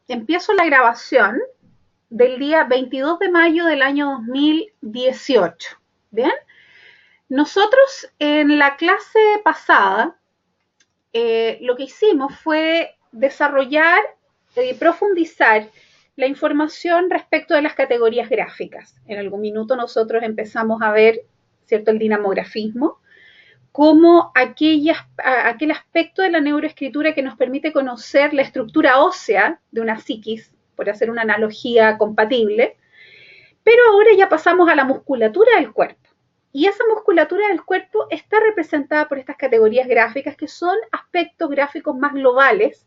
empiezo la grabación del día 22 de mayo del año 2018. ¿Bien? Nosotros en la clase pasada lo que hicimos fue desarrollar y profundizar la información respecto de las categorías gráficas. En algún minuto nosotros empezamos a ver, ¿cierto?, el dinamografismo como aquel aspecto de la neuroescritura que nos permite conocer la estructura ósea de una psiquis, por hacer una analogía compatible, pero ahora ya pasamos a la musculatura del cuerpo. Y esa musculatura del cuerpo está representada por estas categorías gráficas que son aspectos gráficos más globales,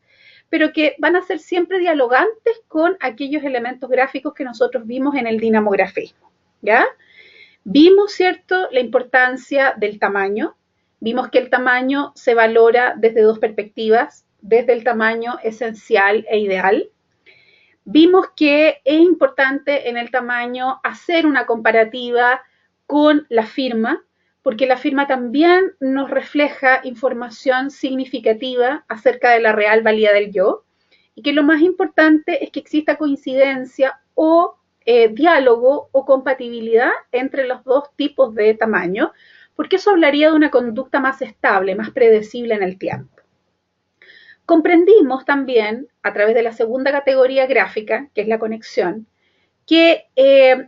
pero que van a ser siempre dialogantes con aquellos elementos gráficos que nosotros vimos en el dinamografismo. ¿Ya? Vimos, ¿cierto?, la importancia del tamaño. Vimos que el tamaño se valora desde dos perspectivas, desde el tamaño esencial e ideal. Vimos que es importante en el tamaño hacer una comparativa con la firma, porque la firma también nos refleja información significativa acerca de la real valía del yo, y que lo más importante es que exista coincidencia o diálogo o compatibilidad entre los dos tipos de tamaño, porque eso hablaría de una conducta más estable, más predecible en el tiempo. Comprendimos también, a través de la segunda categoría gráfica, que es la conexión, que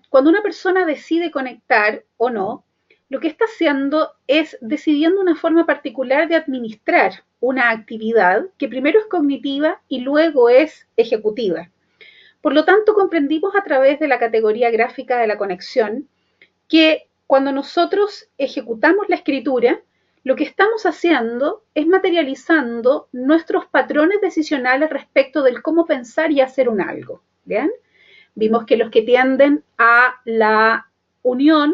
cuando una persona decide conectar o no, lo que está haciendo es decidiendo una forma particular de administrar una actividad que primero es cognitiva y luego es ejecutiva. Por lo tanto, comprendimos a través de la categoría gráfica de la conexión que cuando nosotros ejecutamos la escritura, lo que estamos haciendo es materializando nuestros patrones decisionales respecto del cómo pensar y hacer un algo. ¿Bien? Vimos que los que tienden a la unión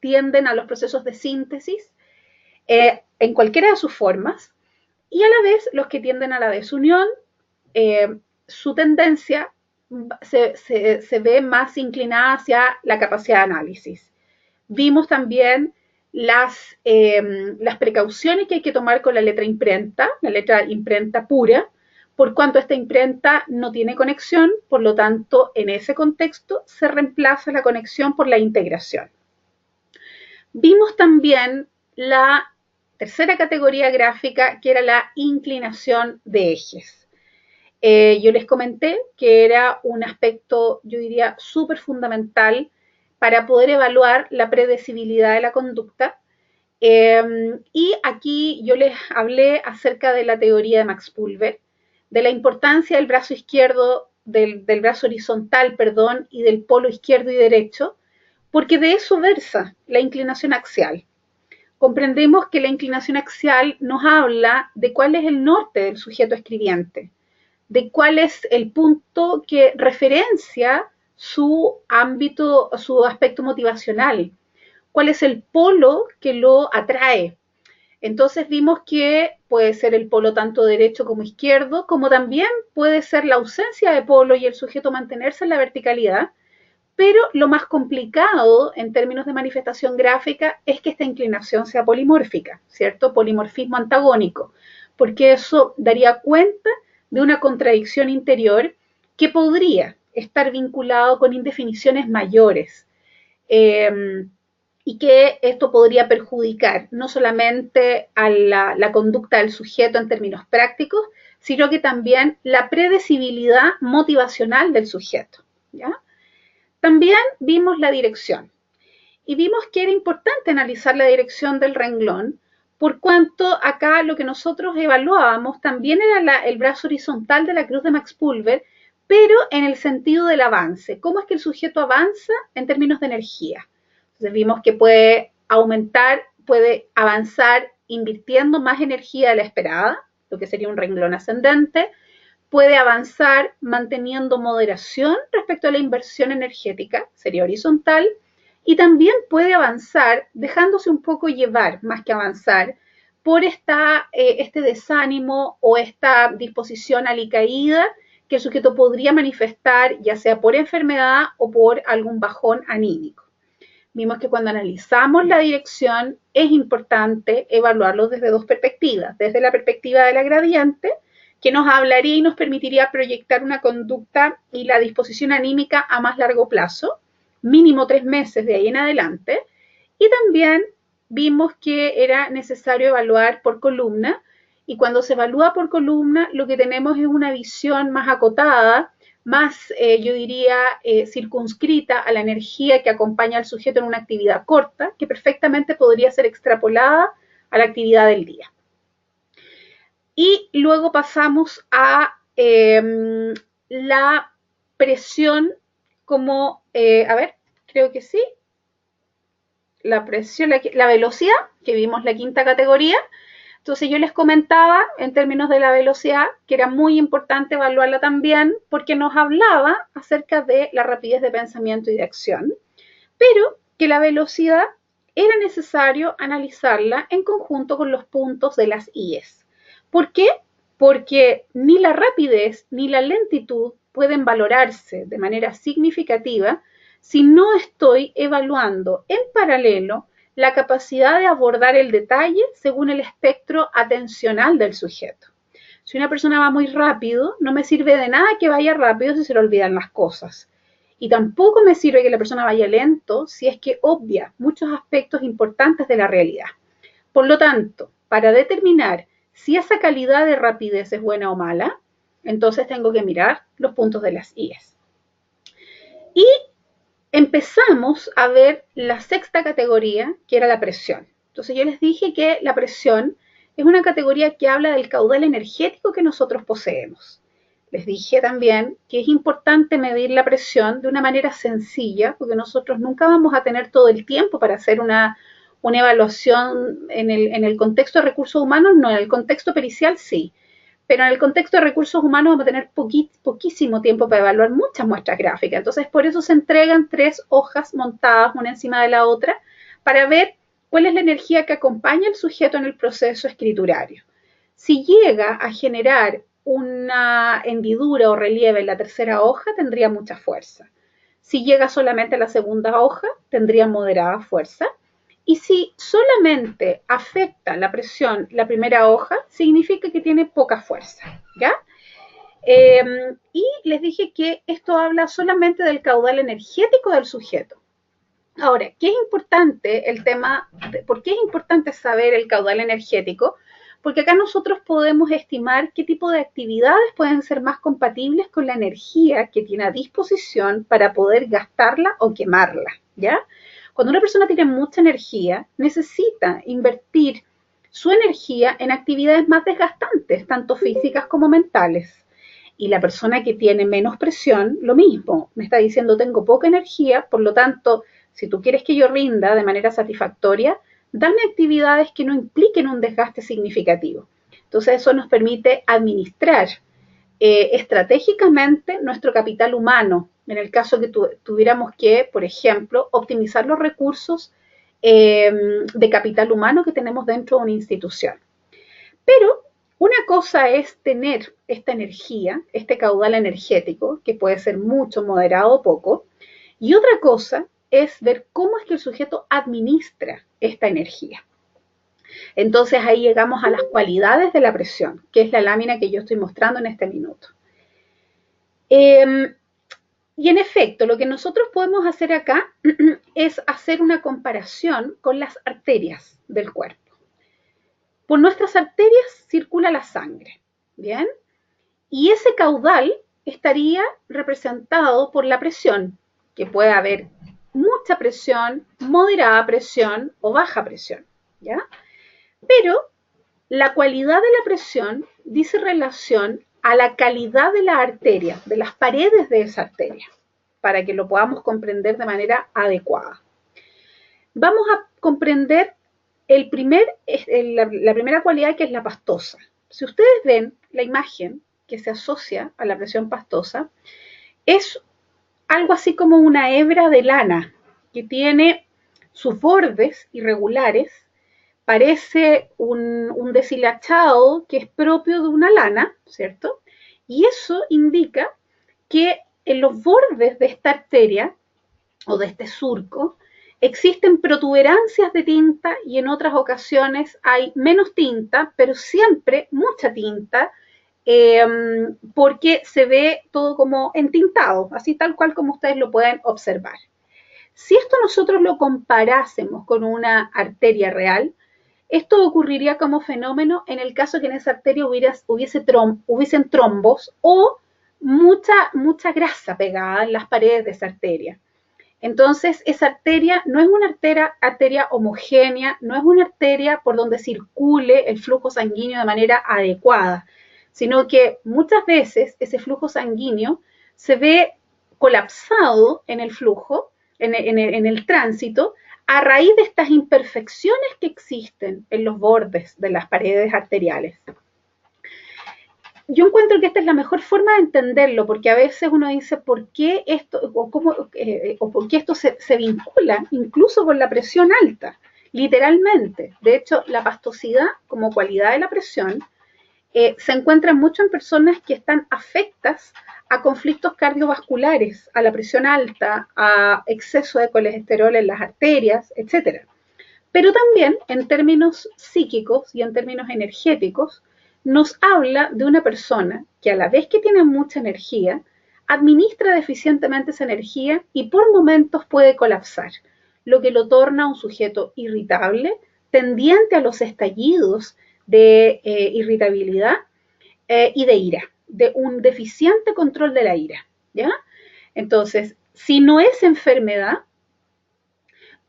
tienden a los procesos de síntesis en cualquiera de sus formas, y a la vez los que tienden a la desunión, su tendencia se ve más inclinada hacia la capacidad de análisis. Vimos también las precauciones que hay que tomar con la letra imprenta pura, por cuanto esta imprenta no tiene conexión, por lo tanto, en ese contexto se reemplaza la conexión por la integración. Vimos también la tercera categoría gráfica, que era la inclinación de ejes. Yo les comenté que era un aspecto, yo diría, súper fundamental para poder evaluar la predecibilidad de la conducta. Y aquí yo les hablé acerca de la teoría de Max Pulver, de la importancia del brazo izquierdo, del brazo horizontal, perdón, y del polo izquierdo y derecho, porque de eso versa la inclinación axial. Comprendemos que la inclinación axial nos habla de cuál es el norte del sujeto escribiente, de cuál es el punto que referencia su ámbito, su aspecto motivacional, cuál es el polo que lo atrae. Entonces vimos que puede ser el polo tanto derecho como izquierdo, como también puede ser la ausencia de polo y el sujeto mantenerse en la verticalidad, pero lo más complicado en términos de manifestación gráfica es que esta inclinación sea polimórfica, ¿cierto? Polimorfismo antagónico, porque eso daría cuenta de una contradicción interior que podría estar vinculado con indefiniciones mayores. Y que esto podría perjudicar no solamente a la conducta del sujeto en términos prácticos, sino que también la predecibilidad motivacional del sujeto. ¿Ya? También vimos la dirección y vimos que era importante analizar la dirección del renglón, por cuanto acá lo que nosotros evaluábamos también era el brazo horizontal de la cruz de Max Pulver, pero en el sentido del avance. ¿Cómo es que el sujeto avanza en términos de energía? Entonces vimos que puede aumentar, puede avanzar invirtiendo más energía de la esperada, lo que sería un renglón ascendente, puede avanzar manteniendo moderación respecto a la inversión energética, sería horizontal, y también puede avanzar dejándose un poco llevar, más que avanzar, por este desánimo o esta disposición alicaída que el sujeto podría manifestar, ya sea por enfermedad o por algún bajón anímico. Vimos que cuando analizamos la dirección es importante evaluarlo desde dos perspectivas, desde la perspectiva de la gradiente, que nos hablaría y nos permitiría proyectar una conducta y la disposición anímica a más largo plazo, mínimo 3 meses de ahí en adelante. Y también vimos que era necesario evaluar por columna, y cuando se evalúa por columna lo que tenemos es una visión más acotada, más, yo diría, circunscrita a la energía que acompaña al sujeto en una actividad corta, que perfectamente podría ser extrapolada a la actividad del día. Y luego pasamos a la presión como, a ver, creo que sí, la presión, la velocidad, que vimos la quinta categoría. Entonces yo les comentaba en términos de la velocidad que era muy importante evaluarla también porque nos hablaba acerca de la rapidez de pensamiento y de acción, pero que la velocidad era necesario analizarla en conjunto con los puntos de las IES. ¿Por qué? Porque ni la rapidez ni la lentitud pueden valorarse de manera significativa si no estoy evaluando en paralelo la capacidad de abordar el detalle según el espectro atencional del sujeto. Si una persona va muy rápido, no me sirve de nada que vaya rápido si se le olvidan las cosas. Y tampoco me sirve que la persona vaya lento si es que obvia muchos aspectos importantes de la realidad. Por lo tanto, para determinar si esa calidad de rapidez es buena o mala, entonces tengo que mirar los puntos de las IES. Y empezamos a ver la sexta categoría, que era la presión. Entonces yo les dije que la presión es una categoría que habla del caudal energético que nosotros poseemos. Les dije también que es importante medir la presión de una manera sencilla, porque nosotros nunca vamos a tener todo el tiempo para hacer una evaluación en el contexto de recursos humanos, no, en el contexto pericial sí, pero en el contexto de recursos humanos vamos a tener poquísimo tiempo para evaluar muchas muestras gráficas. Entonces, por eso se entregan 3 hojas montadas una encima de la otra para ver cuál es la energía que acompaña al sujeto en el proceso escriturario. Si llega a generar una hendidura o relieve en la tercera hoja, tendría mucha fuerza. Si llega solamente a la segunda hoja, tendría moderada fuerza. Y si solamente afecta la presión la primera hoja, significa que tiene poca fuerza, ¿ya? Y les dije que esto habla solamente del caudal energético del sujeto. Ahora, ¿qué es importante el tema? ¿Por qué es importante saber el caudal energético? Porque acá nosotros podemos estimar qué tipo de actividades pueden ser más compatibles con la energía que tiene a disposición para poder gastarla o quemarla, ¿ya? Cuando una persona tiene mucha energía, necesita invertir su energía en actividades más desgastantes, tanto físicas como mentales. Y la persona que tiene menos presión, lo mismo, me está diciendo tengo poca energía, por lo tanto, si tú quieres que yo rinda de manera satisfactoria, dame actividades que no impliquen un desgaste significativo. Entonces eso nos permite administrar estratégicamente nuestro capital humano, en el caso que tuviéramos que, por ejemplo, optimizar los recursos de capital humano que tenemos dentro de una institución. Pero una cosa es tener esta energía, este caudal energético, que puede ser mucho, moderado o poco, y otra cosa es ver cómo es que el sujeto administra esta energía. Entonces ahí llegamos a las cualidades de la presión, que es la lámina que yo estoy mostrando en este minuto. Y en efecto, lo que nosotros podemos hacer acá es hacer una comparación con las arterias del cuerpo. Por nuestras arterias circula la sangre, ¿bien? Y ese caudal estaría representado por la presión, que puede haber mucha presión, moderada presión o baja presión, ¿ya? Pero la cualidad de la presión dice relación a la calidad de la arteria, de las paredes de esa arteria, para que lo podamos comprender de manera adecuada. Vamos a comprender la primera cualidad, que es la pastosa. Si ustedes ven la imagen que se asocia a la presión pastosa, es algo así como una hebra de lana que tiene sus bordes irregulares, parece un deshilachado que es propio de una lana, ¿cierto? Y eso indica que en los bordes de esta arteria o de este surco existen protuberancias de tinta y en otras ocasiones hay menos tinta, pero siempre mucha tinta porque se ve todo como entintado, así tal cual como ustedes lo pueden observar. Si esto nosotros lo comparásemos con una arteria real, esto ocurriría como fenómeno en el caso que en esa arteria hubiesen trombos o mucha grasa pegada en las paredes de esa arteria. Entonces, esa arteria no es una arteria homogénea, no es una arteria por donde circule el flujo sanguíneo de manera adecuada, sino que muchas veces ese flujo sanguíneo se ve colapsado en el flujo, en el tránsito, a raíz de estas imperfecciones que existen en los bordes de las paredes arteriales. Yo encuentro que esta es la mejor forma de entenderlo, porque a veces uno dice, ¿por qué esto, o por qué esto se vincula incluso con la presión alta? Literalmente. De hecho, la pastosidad, como cualidad de la presión, se encuentra mucho en personas que están afectas a conflictos cardiovasculares, a la presión alta, a exceso de colesterol en las arterias, etc. Pero también en términos psíquicos y en términos energéticos, nos habla de una persona que a la vez que tiene mucha energía, administra deficientemente esa energía y por momentos puede colapsar, lo que lo torna un sujeto irritable, tendiente a los estallidos de irritabilidad y de ira, de un deficiente control de la ira, ¿ya? Entonces, si no es enfermedad,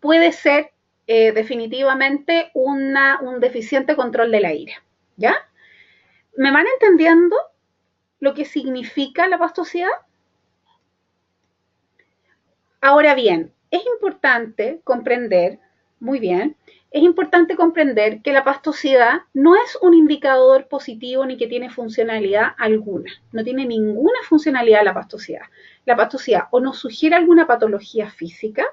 puede ser definitivamente un deficiente control de la ira, ¿ya? ¿Me van entendiendo lo que significa la pastosidad? Ahora bien, es importante comprender, muy bien, es importante comprender que la pastosidad no es un indicador positivo ni que tiene funcionalidad alguna. No tiene ninguna funcionalidad la pastosidad. La pastosidad o nos sugiere alguna patología física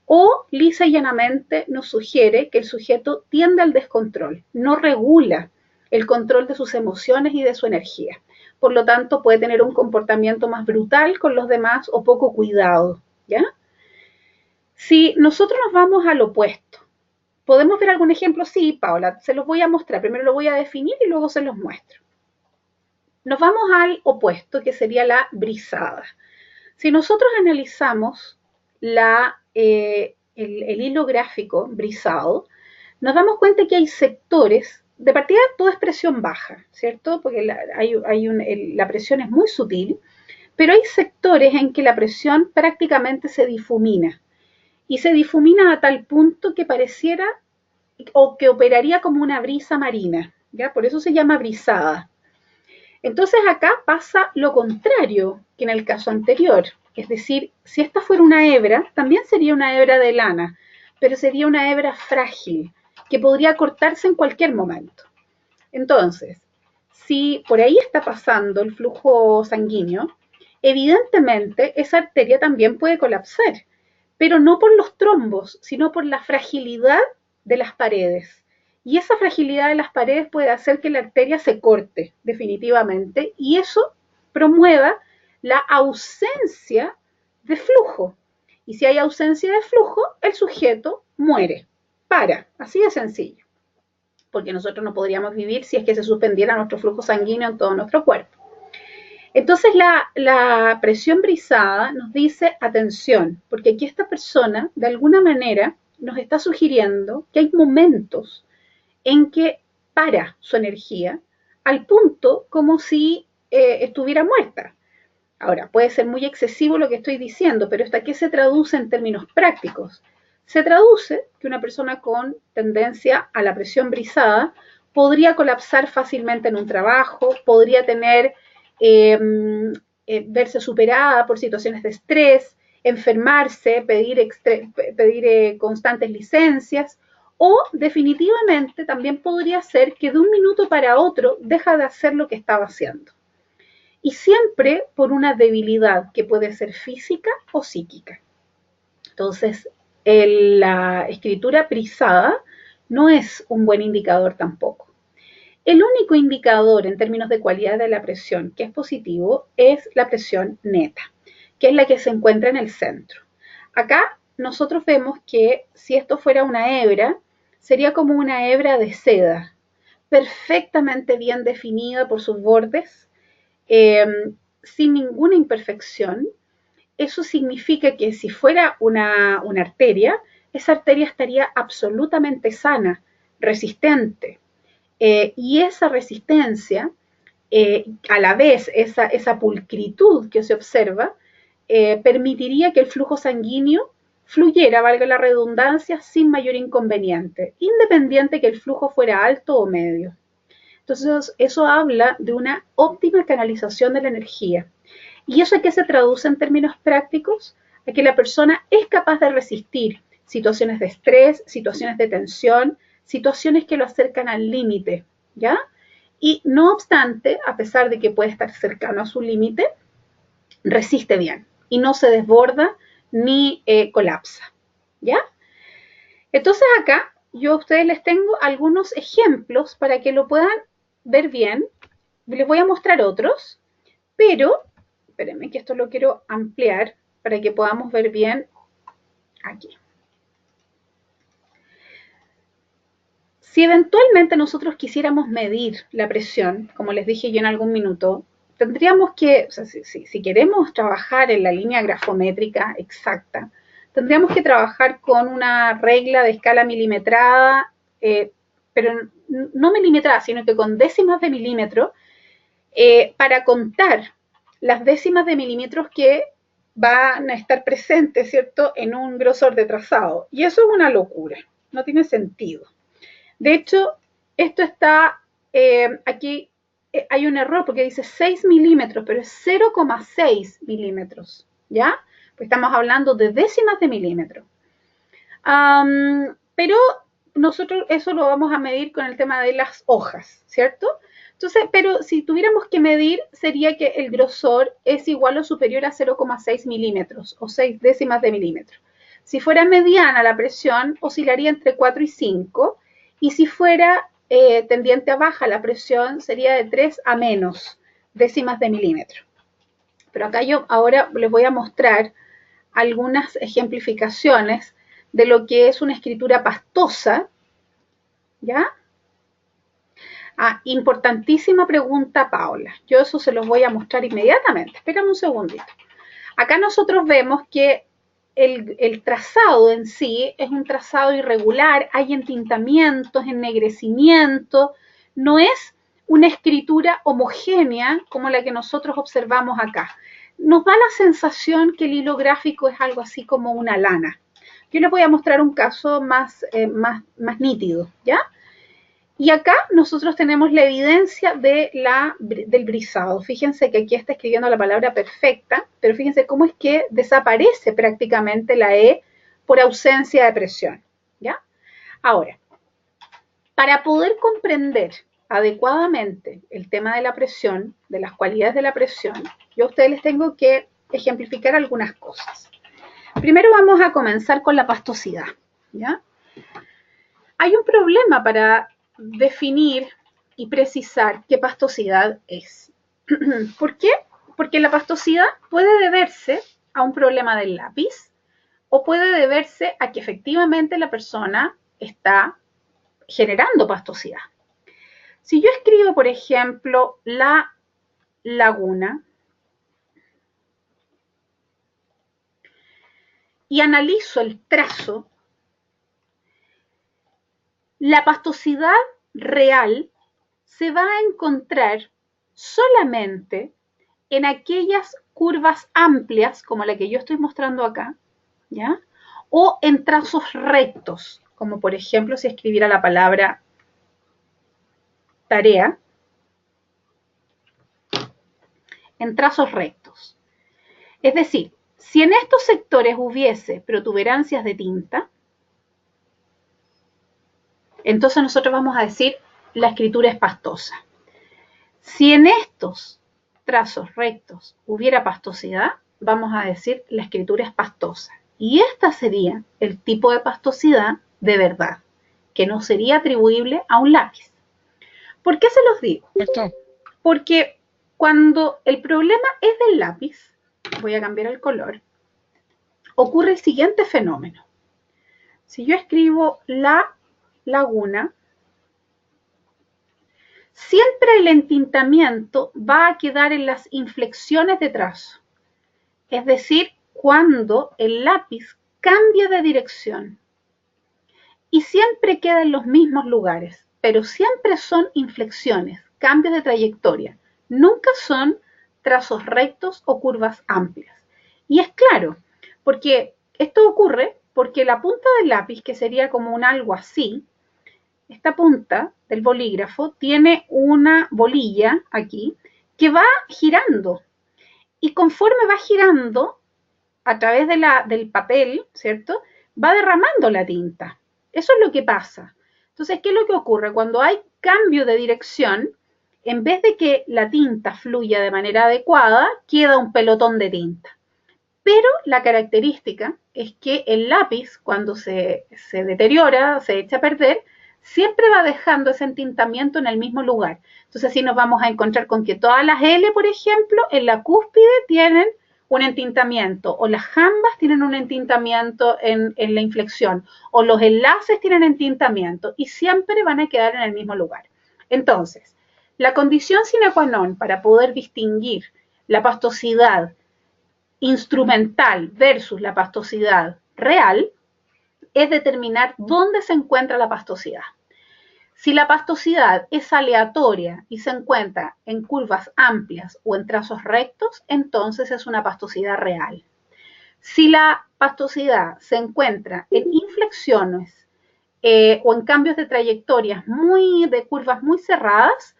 o lisa y llanamente nos sugiere que el sujeto tiende al descontrol, no regula el control de sus emociones y de su energía. Por lo tanto, puede tener un comportamiento más brutal con los demás o poco cuidado, ¿ya? Si nosotros nos vamos al opuesto, ¿podemos ver algún ejemplo? Sí, Paola, se los voy a mostrar. Primero lo voy a definir y luego se los muestro. Nos vamos al opuesto, que sería la brisada. Si nosotros analizamos el hilo gráfico brisado, nos damos cuenta que hay sectores, de partida todo es presión baja, ¿cierto? Porque la presión es muy sutil, pero hay sectores en que la presión prácticamente se difumina. Y se difumina a tal punto que pareciera o que operaría como una brisa marina, ¿ya? Por eso se llama brisada. Entonces acá pasa lo contrario que en el caso anterior. Es decir, si esta fuera una hebra, también sería una hebra de lana, pero sería una hebra frágil, que podría cortarse en cualquier momento. Entonces, si por ahí está pasando el flujo sanguíneo, evidentemente esa arteria también puede colapsar, pero no por los trombos, sino por la fragilidad de las paredes. Y esa fragilidad de las paredes puede hacer que la arteria se corte definitivamente y eso promueva la ausencia de flujo. Y si hay ausencia de flujo, el sujeto muere, así de sencillo. Porque nosotros no podríamos vivir si es que se suspendiera nuestro flujo sanguíneo en todo nuestro cuerpo. Entonces la presión brisada nos dice atención, porque aquí esta persona de alguna manera nos está sugiriendo que hay momentos en que para su energía al punto como si estuviera muerta. Ahora, puede ser muy excesivo lo que estoy diciendo, pero ¿hasta qué se traduce en términos prácticos? Se traduce que una persona con tendencia a la presión brisada podría colapsar fácilmente en un trabajo, podría tener verse superada por situaciones de estrés, enfermarse, pedir constantes licencias, o definitivamente también podría ser que de un minuto para otro deja de hacer lo que estaba haciendo. Y siempre por una debilidad que puede ser física o psíquica. Entonces, la escritura brisada no es un buen indicador tampoco. El único indicador en términos de cualidad de la presión que es positivo es la presión neta, que es la que se encuentra en el centro. Acá nosotros vemos que si esto fuera una hebra, sería como una hebra de seda, perfectamente bien definida por sus bordes, sin ninguna imperfección. Eso significa que si fuera una arteria, esa arteria estaría absolutamente sana, resistente. Y esa resistencia, a la vez esa pulcritud que se observa, permitiría que el flujo sanguíneo fluyera, valga la redundancia, sin mayor inconveniente, independiente que el flujo fuera alto o medio. Entonces, eso habla de una óptima canalización de la energía. ¿Y eso a qué se traduce en términos prácticos? A que la persona es capaz de resistir situaciones de estrés, situaciones de tensión, situaciones que lo acercan al límite, ¿ya? Y no obstante, a pesar de que puede estar cercano a su límite, resiste bien y no se desborda ni colapsa, ¿ya? Entonces acá yo a ustedes les tengo algunos ejemplos para que lo puedan ver bien. Les voy a mostrar otros, pero espérenme que esto lo quiero ampliar para que podamos ver bien aquí. Si eventualmente nosotros quisiéramos medir la presión, como les dije yo en algún minuto, tendríamos que, o sea, si queremos trabajar en la línea grafométrica exacta, tendríamos que trabajar con una regla de escala milimetrada, pero no milimetrada, sino que con décimas de milímetro, para contar las décimas de milímetros que van a estar presentes, ¿cierto?, en un grosor de trazado. Y eso es una locura, no tiene sentido. De hecho, esto está, aquí hay un error porque dice 6 milímetros, pero es 0,6 milímetros, ¿ya? Pues estamos hablando de décimas de milímetro. Pero nosotros eso lo vamos a medir con el tema de las hojas, ¿cierto? Entonces, pero si tuviéramos que medir, sería que el grosor es igual o superior a 0,6 milímetros o 6 décimas de milímetro. Si fuera mediana la presión, oscilaría entre 4 y 5, y si fuera tendiente a baja la presión, sería de 3 a menos décimas de milímetro. Pero acá yo ahora les voy a mostrar algunas ejemplificaciones de lo que es una escritura pastosa, ¿ya? Importantísima pregunta, Paola. Yo eso se los voy a mostrar inmediatamente. Espérame un segundito. Acá nosotros vemos que el trazado en sí es un trazado irregular, hay entintamientos, ennegrecimiento, no es una escritura homogénea como la que nosotros observamos acá. Nos da la sensación que el hilo gráfico es algo así como una lana. Yo les voy a mostrar un caso más nítido, ¿ya? Y acá nosotros tenemos la evidencia del brisado. Fíjense que aquí está escribiendo la palabra perfecta, pero fíjense cómo es que desaparece prácticamente la E por ausencia de presión, ¿ya? Ahora, para poder comprender adecuadamente el tema de la presión, de las cualidades de la presión, yo a ustedes les tengo que ejemplificar algunas cosas. Primero vamos a comenzar con la pastosidad, ¿ya? Hay un problema para definir y precisar qué pastosidad es. ¿Por qué? Porque la pastosidad puede deberse a un problema del lápiz o puede deberse a que efectivamente la persona está generando pastosidad. Si yo escribo, por ejemplo, la laguna y analizo el trazo, la pastosidad real se va a encontrar solamente en aquellas curvas amplias, como la que yo estoy mostrando acá, ¿ya? O en trazos rectos, como por ejemplo si escribiera la palabra tarea, en trazos rectos. Es decir, si en estos sectores hubiese protuberancias de tinta, entonces nosotros vamos a decir la escritura es pastosa. Si en estos trazos rectos hubiera pastosidad, vamos a decir la escritura es pastosa. Y esta sería el tipo de pastosidad de verdad, que no sería atribuible a un lápiz. ¿Por qué se los digo? Porque cuando el problema es del lápiz, voy a cambiar el color, ocurre el siguiente fenómeno. Si yo escribo la laguna siempre el entintamiento va a quedar en las inflexiones de trazo, es decir, cuando el lápiz cambia de dirección, y siempre queda en los mismos lugares, pero siempre son inflexiones, cambios de trayectoria, nunca son trazos rectos o curvas amplias. Y es claro, porque esto ocurre porque la punta del lápiz, que sería como un algo así, esta punta del bolígrafo tiene una bolilla aquí que va girando, y conforme va girando a través del papel, ¿cierto? Va derramando la tinta. Eso es lo que pasa. Entonces, ¿qué es lo que ocurre? Cuando hay cambio de dirección, en vez de que la tinta fluya de manera adecuada, queda un pelotón de tinta. Pero la característica es que el lápiz, cuando se deteriora, se echa a perder, siempre va dejando ese entintamiento en el mismo lugar. Entonces, así nos vamos a encontrar con que todas las L, por ejemplo, en la cúspide tienen un entintamiento, o las jambas tienen un entintamiento en la inflexión, o los enlaces tienen entintamiento, y siempre van a quedar en el mismo lugar. Entonces, la condición sine qua non para poder distinguir la pastosidad instrumental versus la pastosidad real es determinar dónde se encuentra la pastosidad. Si la pastosidad es aleatoria y se encuentra en curvas amplias o en trazos rectos, entonces es una pastosidad real. Si la pastosidad se encuentra en inflexiones o en cambios de trayectorias de curvas muy cerradas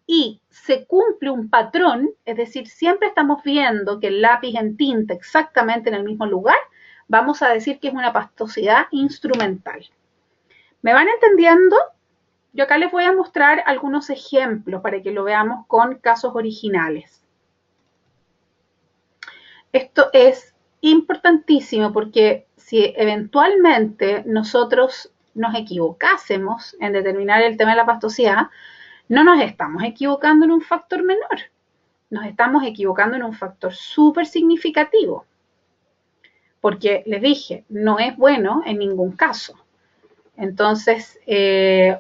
y se cumple un patrón, es decir, siempre estamos viendo que el lápiz entinta exactamente en el mismo lugar, vamos a decir que es una pastosidad instrumental. ¿Me van entendiendo? Yo acá les voy a mostrar algunos ejemplos para que lo veamos con casos originales. Esto es importantísimo porque si eventualmente nosotros nos equivocásemos en determinar el tema de la pastosidad, no nos estamos equivocando en un factor menor, nos estamos equivocando en un factor súper significativo. Porque les dije, no es bueno en ningún caso. Entonces,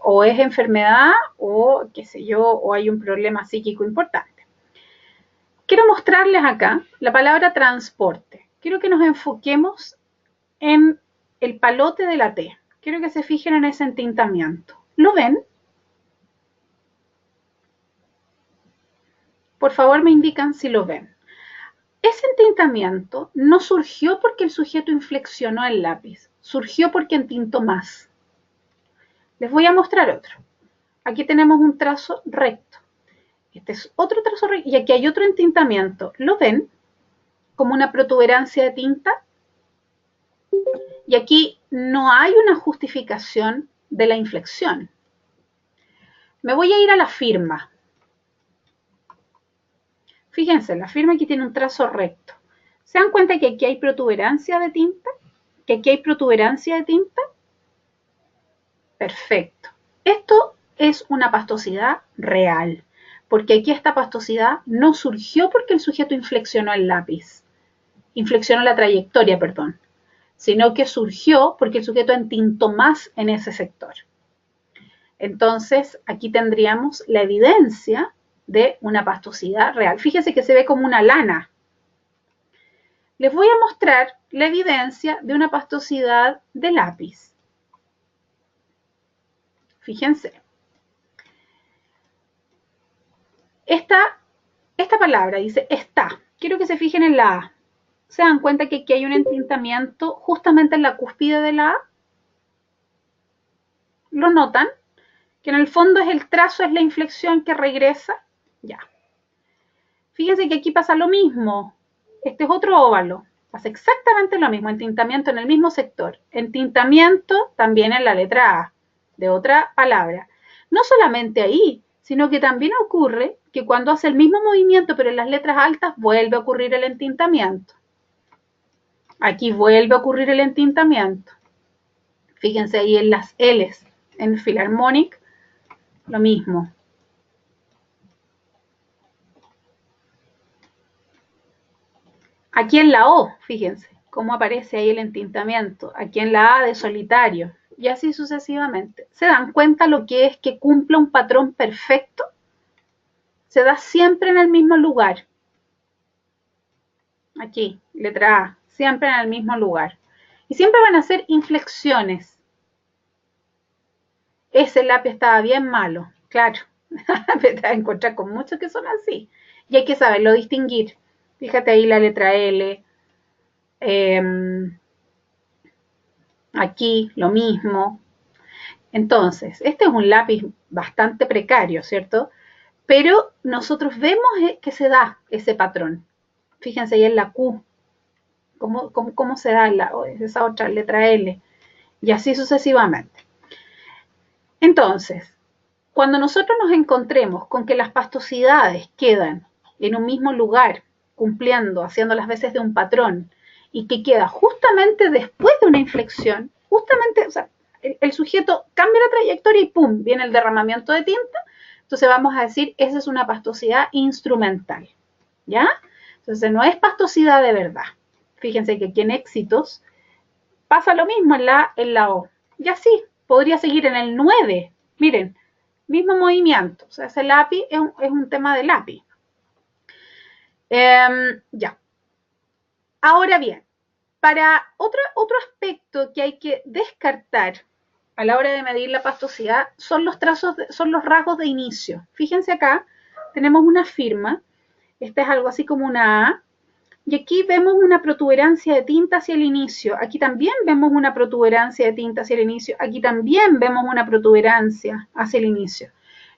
o es enfermedad o qué sé yo, o hay un problema psíquico importante. Quiero mostrarles acá la palabra transporte. Quiero que nos enfoquemos en el palote de la T. Quiero que se fijen en ese entintamiento. ¿Lo ven? Por favor, me indican si lo ven. Ese entintamiento no surgió porque el sujeto inflexionó el lápiz, surgió porque entintó más. Les voy a mostrar otro. Aquí tenemos un trazo recto. Este es otro trazo recto y aquí hay otro entintamiento. ¿Lo ven? Como una protuberancia de tinta. Y aquí no hay una justificación de la inflexión. Me voy a ir a la firma. Fíjense, la firma aquí tiene un trazo recto. ¿Se dan cuenta que aquí hay protuberancia de tinta? ¿Que aquí hay protuberancia de tinta? Perfecto. Esto es una pastosidad real, porque aquí esta pastosidad no surgió porque el sujeto inflexionó el lápiz, inflexionó la trayectoria, perdón, sino que surgió porque el sujeto entintó más en ese sector. Entonces, aquí tendríamos la evidencia de una pastosidad real. Fíjense que se ve como una lana. Les voy a mostrar la evidencia de una pastosidad de lápiz. Fíjense. Esta palabra dice está. Quiero que se fijen en la A. ¿Se dan cuenta que aquí hay un entintamiento justamente en la cúspide de la A? ¿Lo notan? Que en el fondo es el trazo, es la inflexión que regresa. Ya. Fíjense que aquí pasa lo mismo. Este es otro óvalo. Pasa exactamente lo mismo. Entintamiento en el mismo sector. Entintamiento también en la letra A de otra palabra. No solamente ahí, sino que también ocurre que cuando hace el mismo movimiento, pero en las letras altas, vuelve a ocurrir el entintamiento. Aquí vuelve a ocurrir el entintamiento. Fíjense ahí en las L's. En Philharmonic, lo mismo. Aquí en la O, fíjense, cómo aparece ahí el entintamiento. Aquí en la A de solitario. Y así sucesivamente. ¿Se dan cuenta lo que es que cumple un patrón perfecto? Se da siempre en el mismo lugar. Aquí, letra A, siempre en el mismo lugar. Y siempre van a ser inflexiones. Ese lápiz estaba bien malo, claro. Te vas a encontrar con muchos que son así. Y hay que saberlo distinguir. Fíjate ahí la letra L. Aquí lo mismo. Entonces, este es un lápiz bastante precario, ¿cierto? Pero nosotros vemos que se da ese patrón. Fíjense ahí en la Q, cómo se da esa otra letra L. Y así sucesivamente. Entonces, cuando nosotros nos encontremos con que las pastosidades quedan en un mismo lugar, cumpliendo, haciendo las veces de un patrón, y que queda justamente después de una inflexión, justamente, o sea, el sujeto cambia la trayectoria y ¡pum!, viene el derramamiento de tinta, entonces vamos a decir, esa es una pastosidad instrumental, ¿ya? Entonces no es pastosidad de verdad. Fíjense que aquí en éxitos pasa lo mismo en la O. Y así, podría seguir en el 9. Miren, mismo movimiento. O sea, ese lápiz es un tema de lápiz. Ya. Ahora bien, para otro aspecto que hay que descartar a la hora de medir la pastosidad son los son los rasgos de inicio. Fíjense acá, tenemos una firma. Esta es algo así como una A. Y aquí vemos una protuberancia de tinta hacia el inicio. Aquí también vemos una protuberancia de tinta hacia el inicio. Aquí también vemos una protuberancia hacia el inicio.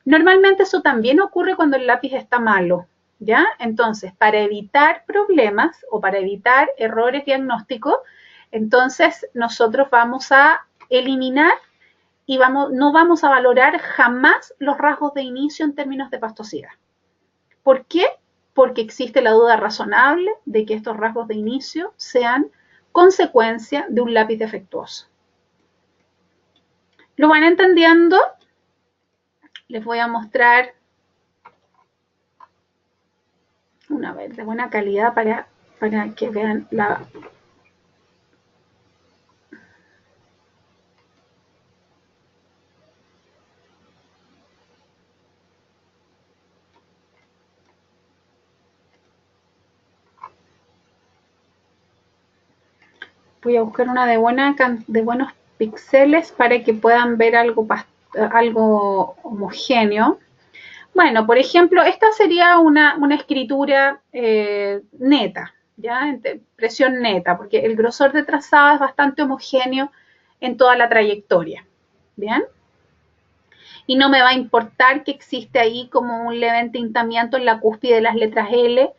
Normalmente eso también ocurre cuando el lápiz está malo, ¿ya? Entonces, para evitar problemas o para evitar errores diagnósticos, entonces nosotros vamos a eliminar y no vamos a valorar jamás los rasgos de inicio en términos de pastosidad. ¿Por qué? Porque existe la duda razonable de que estos rasgos de inicio sean consecuencia de un lápiz defectuoso. ¿Lo van entendiendo? Les voy a mostrar una vez de buena calidad para que vean la... Voy a buscar una de buenos píxeles para que puedan ver algo homogéneo. Bueno, por ejemplo, esta sería una escritura neta, ¿ya? Presión neta, porque el grosor de trazado es bastante homogéneo en toda la trayectoria, ¿bien? Y no me va a importar que existe ahí como un leve entintamiento en la cúspide de las letras L,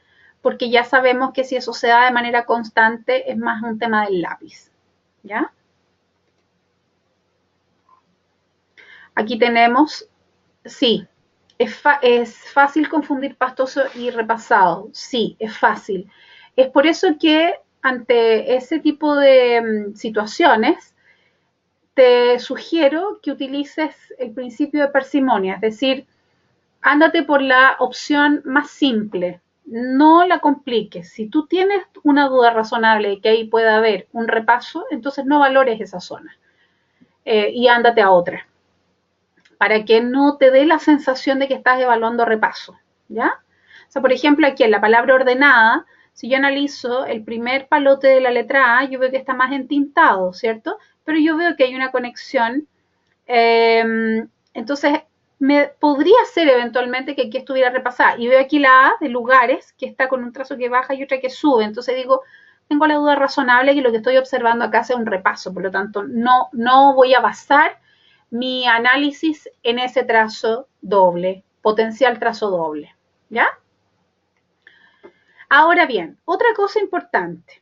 porque ya sabemos que si eso se da de manera constante es más un tema del lápiz, ¿ya? Aquí tenemos, sí, es fácil confundir pastoso y repasado, sí, es fácil. Es por eso que ante ese tipo de situaciones te sugiero que utilices el principio de parsimonia, es decir, ándate por la opción más simple, no la compliques. Si tú tienes una duda razonable de que ahí pueda haber un repaso, entonces no valores esa zona y ándate a otra, para que no te dé la sensación de que estás evaluando repaso, ¿ya? O sea, por ejemplo, aquí en la palabra ordenada, si yo analizo el primer palote de la letra A, yo veo que está más entintado, ¿cierto? Pero yo veo que hay una conexión, entonces podría ser eventualmente que aquí estuviera repasada. Y veo aquí la A de lugares, que está con un trazo que baja y otra que sube. Entonces digo, tengo la duda razonable que lo que estoy observando acá sea un repaso. Por lo tanto, no voy a basar mi análisis en ese trazo doble, potencial trazo doble, ¿ya? Ahora bien, otra cosa importante,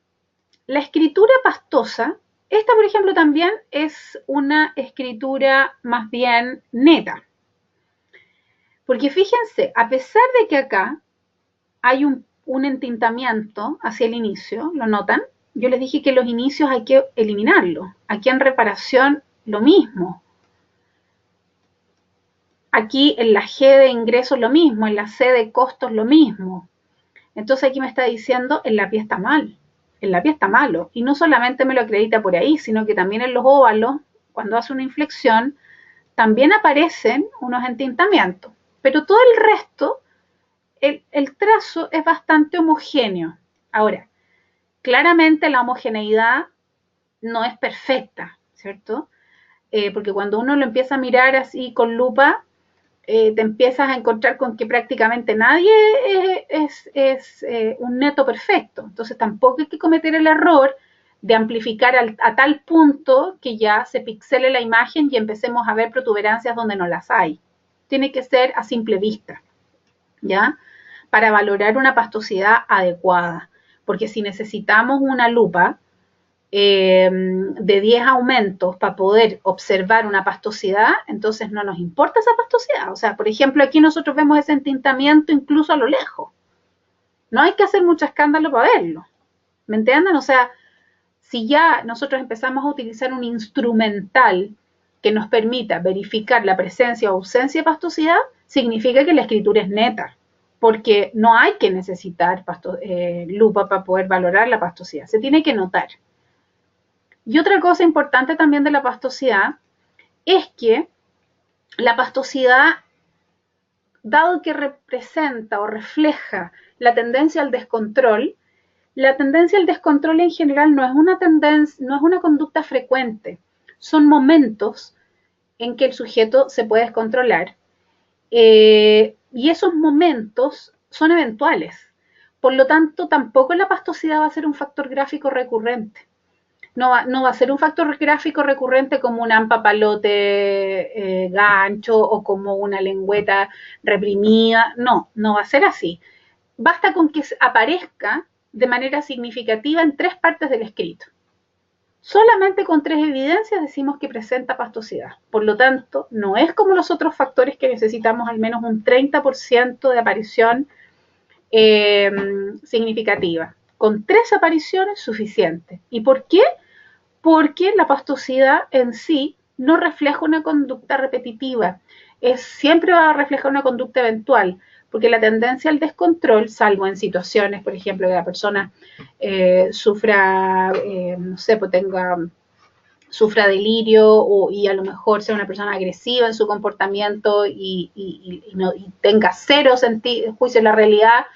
la escritura pastosa, esta por ejemplo también es una escritura más bien neta, porque fíjense, a pesar de que acá hay un entintamiento hacia el inicio, ¿lo notan? Yo les dije que los inicios hay que eliminarlos, aquí en reparación lo mismo. Aquí en la G de ingresos lo mismo, en la C de costos lo mismo. Entonces aquí me está diciendo el lápiz está mal, el lápiz está malo. Y no solamente me lo acredita por ahí, sino que también en los óvalos, cuando hace una inflexión, también aparecen unos entintamientos. Pero todo el resto el trazo es bastante homogéneo. Ahora, claramente la homogeneidad no es perfecta, ¿cierto? Porque cuando uno lo empieza a mirar así con lupa, te empiezas a encontrar con que prácticamente nadie es un neto perfecto. Entonces tampoco hay que cometer el error de amplificar a tal punto que ya se pixele la imagen y empecemos a ver protuberancias donde no las hay. Tiene que ser a simple vista, ¿ya? Para valorar una pastosidad adecuada. Porque si necesitamos una lupa, de 10 aumentos para poder observar una pastosidad, entonces no nos importa esa pastosidad. O sea, por ejemplo, aquí nosotros vemos ese entintamiento incluso a lo lejos. No hay que hacer mucho escándalo para verlo. ¿Me entienden? O sea, si ya nosotros empezamos a utilizar un instrumental que nos permita verificar la presencia o ausencia de pastosidad, significa que la escritura es neta, porque no hay que necesitar lupa para poder valorar la pastosidad. Se tiene que notar. Y otra cosa importante también de la pastosidad es que la pastosidad, dado que representa o refleja la tendencia al descontrol, la tendencia al descontrol en general no es una tendencia, no es una conducta frecuente, son momentos en que el sujeto se puede descontrolar, y esos momentos son eventuales. Por lo tanto, tampoco la pastosidad va a ser un factor gráfico recurrente. No va a ser un factor gráfico recurrente como un ampapalote gancho o como una lengüeta reprimida. No va a ser así. Basta con que aparezca de manera significativa en 3 partes del escrito. Solamente con 3 evidencias decimos que presenta pastosidad. Por lo tanto, no es como los otros factores que necesitamos al menos un 30% de aparición significativa. Con 3 apariciones suficiente. ¿Y por qué? Porque la pastosidad en sí no refleja una conducta repetitiva, siempre va a reflejar una conducta eventual, porque la tendencia al descontrol, salvo en situaciones, por ejemplo, que la persona sufra, no sé, pues sufra delirio y a lo mejor sea una persona agresiva en su comportamiento y tenga cero juicio de la realidad,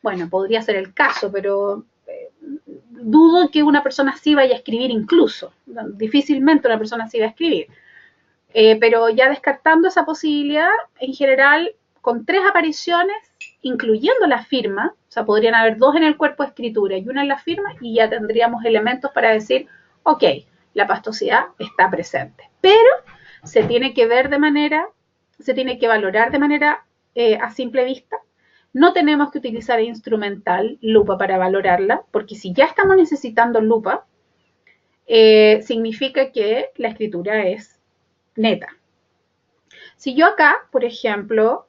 bueno, podría ser el caso, pero dudo que una persona así vaya a escribir incluso. Difícilmente una persona así va a escribir. Pero ya descartando esa posibilidad, en general, con 3 apariciones, incluyendo la firma, o sea, podrían haber 2 en el cuerpo de escritura y 1 en la firma, y ya tendríamos elementos para decir, ok, la pastosidad está presente. Pero se tiene que ver de manera, se tiene que valorar de manera a simple vista. No tenemos que utilizar instrumental, lupa, para valorarla, porque si ya estamos necesitando lupa, significa que la escritura es neta. Si yo acá, por ejemplo,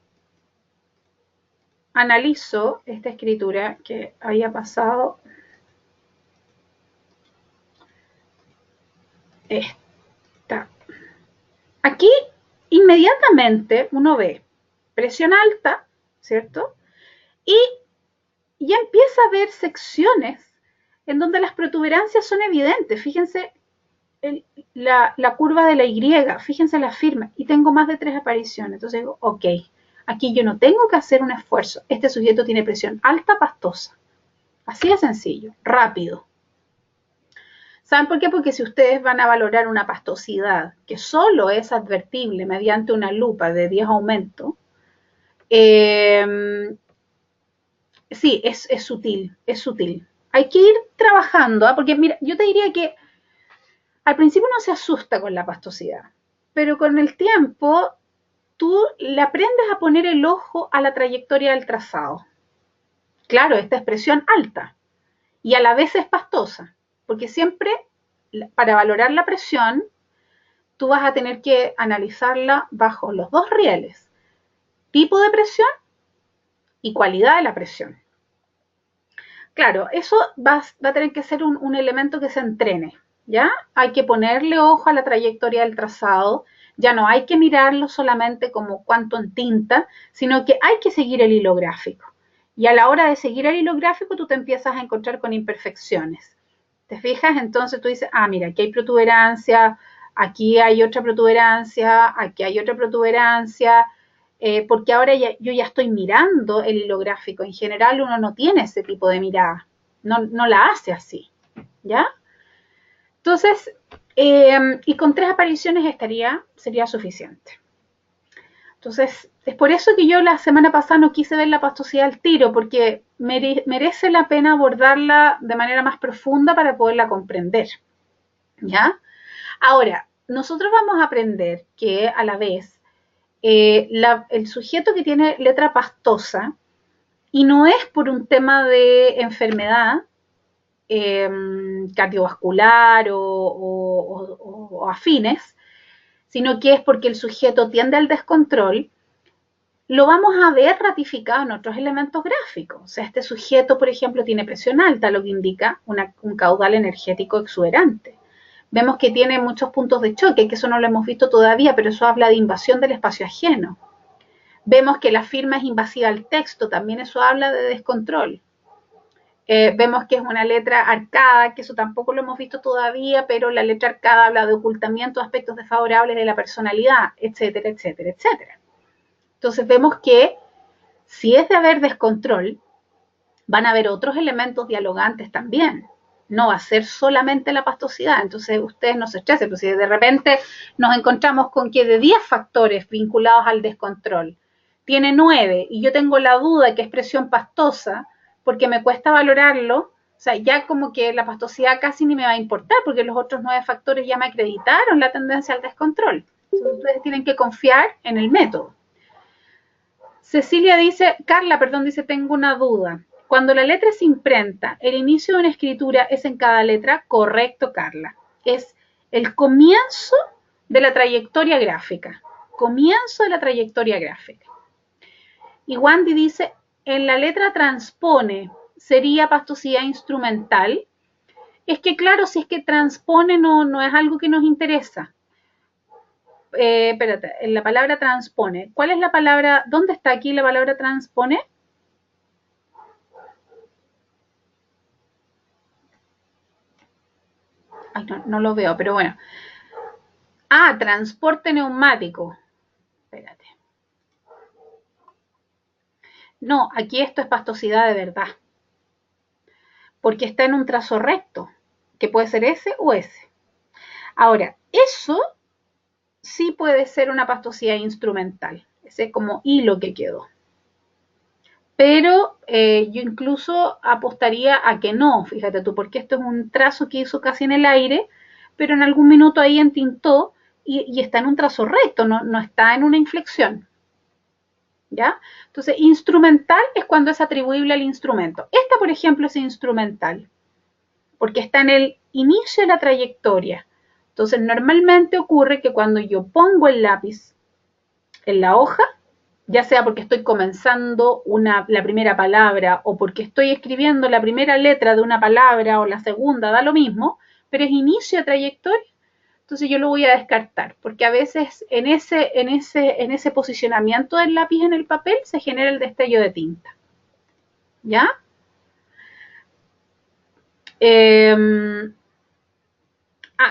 analizo esta escritura que había pasado, esta. Aquí inmediatamente uno ve presión alta, ¿cierto? Y ya empieza a ver secciones en donde las protuberancias son evidentes. Fíjense la curva de la Y, fíjense la firma, y tengo más de 3 apariciones. Entonces digo, ok, aquí yo no tengo que hacer un esfuerzo. Este sujeto tiene presión alta, pastosa. Así de sencillo, rápido. ¿Saben por qué? Porque si ustedes van a valorar una pastosidad que solo es advertible mediante una lupa de 10 aumentos, sí, es sutil, es sutil. Hay que ir trabajando, porque mira, yo te diría que al principio uno se asusta con la pastosidad, pero con el tiempo tú le aprendes a poner el ojo a la trayectoria del trazado. Claro, esta expresión alta y a la vez es pastosa, porque siempre para valorar la presión tú vas a tener que analizarla bajo los 2 rieles, tipo de presión y cualidad de la presión. Claro, eso va a tener que ser un elemento que se entrene, ¿ya? Hay que ponerle ojo a la trayectoria del trazado, ya no hay que mirarlo solamente como cuánto en tinta, sino que hay que seguir el hilo gráfico. Y a la hora de seguir el hilo gráfico tú te empiezas a encontrar con imperfecciones. ¿Te fijas? Entonces tú dices, mira, aquí hay protuberancia, aquí hay otra protuberancia, aquí hay otra protuberancia, porque ahora yo ya estoy mirando el hilo gráfico. En general uno no tiene ese tipo de mirada, no la hace así, ¿ya? Entonces, y con 3 apariciones sería suficiente. Entonces, es por eso que yo la semana pasada no quise ver la pastosidad al tiro, porque merece la pena abordarla de manera más profunda para poderla comprender, ¿ya? Ahora, nosotros vamos a aprender que a la vez el sujeto que tiene letra pastosa, y no es por un tema de enfermedad cardiovascular o afines, sino que es porque el sujeto tiende al descontrol, lo vamos a ver ratificado en otros elementos gráficos. O sea, este sujeto, por ejemplo, tiene presión alta, lo que indica un caudal energético exuberante. Vemos que tiene muchos puntos de choque, que eso no lo hemos visto todavía, pero eso habla de invasión del espacio ajeno. Vemos que la firma es invasiva al texto, también eso habla de descontrol. Vemos que es una letra arcada, que eso tampoco lo hemos visto todavía, pero la letra arcada habla de ocultamiento de aspectos desfavorables de la personalidad, etcétera, etcétera, etcétera. Entonces vemos que si es de haber descontrol, van a haber otros elementos dialogantes también. No va a ser solamente la pastosidad. Entonces ustedes no se estresen, pues si de repente nos encontramos con que de 10 factores vinculados al descontrol tiene 9 y yo tengo la duda que es presión pastosa porque me cuesta valorarlo, o sea, ya como que la pastosidad casi ni me va a importar porque los otros 9 factores ya me acreditaron la tendencia al descontrol. Entonces ustedes tienen que confiar en el método. Cecilia dice, Carla, perdón, dice, tengo una duda. Cuando la letra se imprenta, ¿el inicio de una escritura es en cada letra? Correcto, Carla. Es el comienzo de la trayectoria gráfica. Comienzo de la trayectoria gráfica. Y Wandy dice, en la letra transpone, ¿sería pastosidad instrumental? Es que claro, si es que transpone no es algo que nos interesa. Espérate, en la palabra transpone. ¿Cuál es la palabra? ¿Dónde está aquí la palabra transpone? Ay, no lo veo, pero bueno. Ah, transporte neumático. Espérate. No, aquí esto es pastosidad de verdad. Porque está en un trazo recto, que puede ser ese o ese. Ahora, eso sí puede ser una pastosidad instrumental. Ese como hilo que quedó. Pero yo incluso apostaría a que no, fíjate tú, porque esto es un trazo que hizo casi en el aire, pero en algún minuto ahí entintó y está en un trazo recto, no está en una inflexión. ¿Ya? Entonces, instrumental es cuando es atribuible al instrumento. Esta, por ejemplo, es instrumental, porque está en el inicio de la trayectoria. Entonces, normalmente ocurre que cuando yo pongo el lápiz en la hoja, ya sea porque estoy comenzando la primera palabra o porque estoy escribiendo la primera letra de una palabra o la segunda, da lo mismo, pero es inicio de trayectoria, entonces yo lo voy a descartar, porque a veces en ese posicionamiento del lápiz en el papel se genera el destello de tinta. ¿Ya?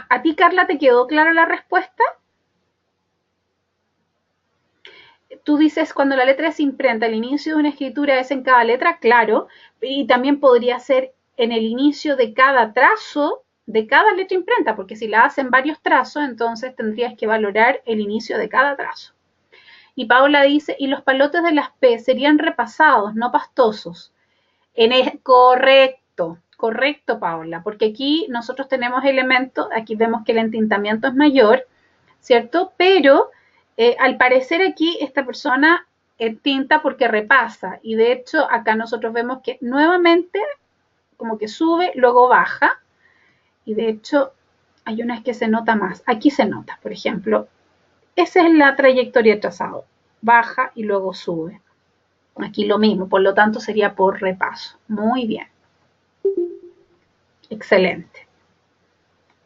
¿A ti, Carla, te quedó clara la respuesta? Tú dices cuando la letra se imprenta, el inicio de una escritura es en cada letra, claro, y también podría ser en el inicio de cada trazo de cada letra imprenta, porque si la hacen varios trazos, entonces tendrías que valorar el inicio de cada trazo. Y Paula dice, y los palotes de las P serían repasados, no pastosos. Correcto, correcto, Paula, porque aquí nosotros tenemos elementos, aquí vemos que el entintamiento es mayor, ¿cierto? Pero al parecer aquí esta persona tinta porque repasa y de hecho acá nosotros vemos que nuevamente como que sube, luego baja y de hecho hay unas que se nota más. Aquí se nota, por ejemplo, esa es la trayectoria de trazado, baja y luego sube. Aquí lo mismo, por lo tanto sería por repaso. Muy bien. Excelente.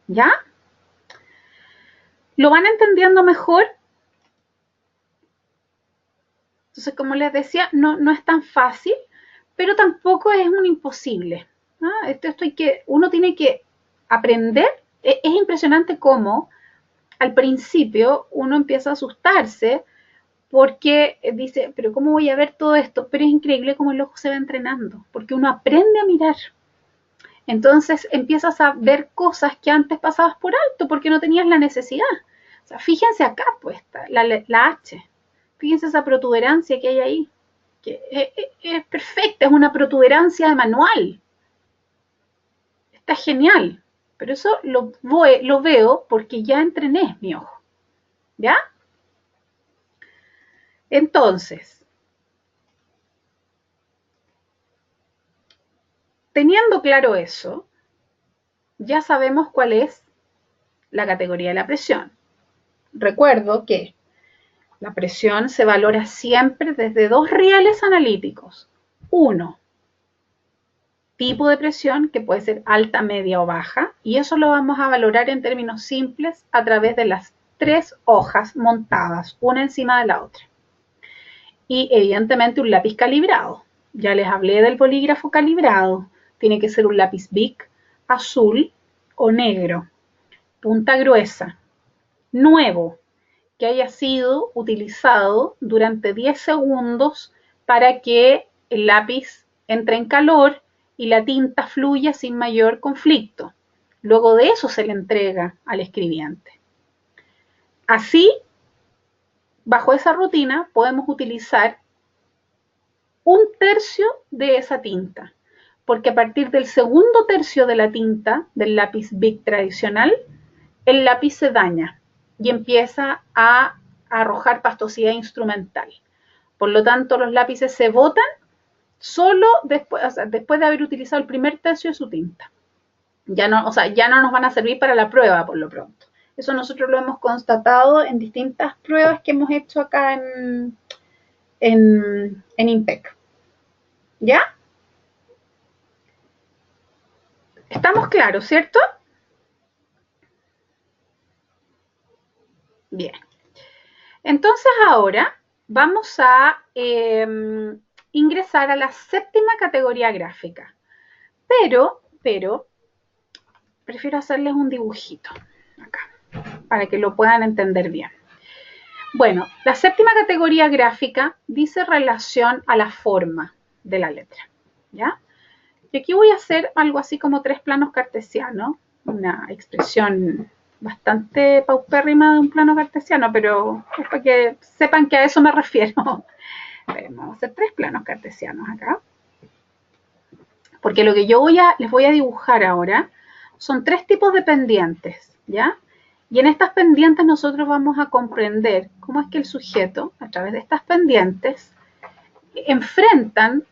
¿Ya? ¿Lo van entendiendo mejor? Entonces, como les decía, no es tan fácil, pero tampoco es un imposible. ¿No? Uno tiene que aprender. Es impresionante cómo al principio uno empieza a asustarse porque dice, pero ¿cómo voy a ver todo esto? Pero es increíble cómo el ojo se va entrenando, porque uno aprende a mirar. Entonces empiezas a ver cosas que antes pasabas por alto porque no tenías la necesidad. O sea, fíjense acá puesta, la H. Fíjense esa protuberancia que hay ahí, que es perfecta, es una protuberancia de manual. Está genial, pero eso lo veo porque ya entrené mi ojo. ¿Ya? Entonces, teniendo claro eso, ya sabemos cuál es la categoría de la presión. Recuerdo que la presión se valora siempre desde dos rieles analíticos. Uno, tipo de presión, que puede ser alta, media o baja, y eso lo vamos a valorar en términos simples a través de las tres hojas montadas, una encima de la otra. Y evidentemente un lápiz calibrado. Ya les hablé del bolígrafo calibrado. Tiene que ser un lápiz Bic azul o negro, punta gruesa, nuevo, que haya sido utilizado durante 10 segundos para que el lápiz entre en calor y la tinta fluya sin mayor conflicto. Luego de eso se le entrega al escribiente. Así, bajo esa rutina, podemos utilizar un tercio de esa tinta, porque a partir del segundo tercio de la tinta del lápiz Bic tradicional, el lápiz se daña y empieza a arrojar pastosidad instrumental. Por lo tanto, los lápices se botan solo después, o sea, después de haber utilizado el primer tercio de su tinta. Ya no nos van a servir para la prueba por lo pronto. Eso nosotros lo hemos constatado en distintas pruebas que hemos hecho acá en IMPEC. ¿Ya? ¿Estamos claros, cierto? Bien. Entonces ahora vamos a ingresar a la séptima categoría gráfica. Pero, prefiero hacerles un dibujito acá, para que lo puedan entender bien. Bueno, la séptima categoría gráfica dice relación a la forma de la letra, ¿ya? Y aquí voy a hacer algo así como 3 planos cartesianos, una expresión bastante paupérrima de un plano cartesiano, pero es para que sepan que a eso me refiero. Vamos a hacer 3 planos cartesianos acá, porque lo que yo les voy a dibujar ahora son 3 tipos de pendientes, ¿ya? Y en estas pendientes nosotros vamos a comprender cómo es que el sujeto, a través de estas pendientes, enfrentan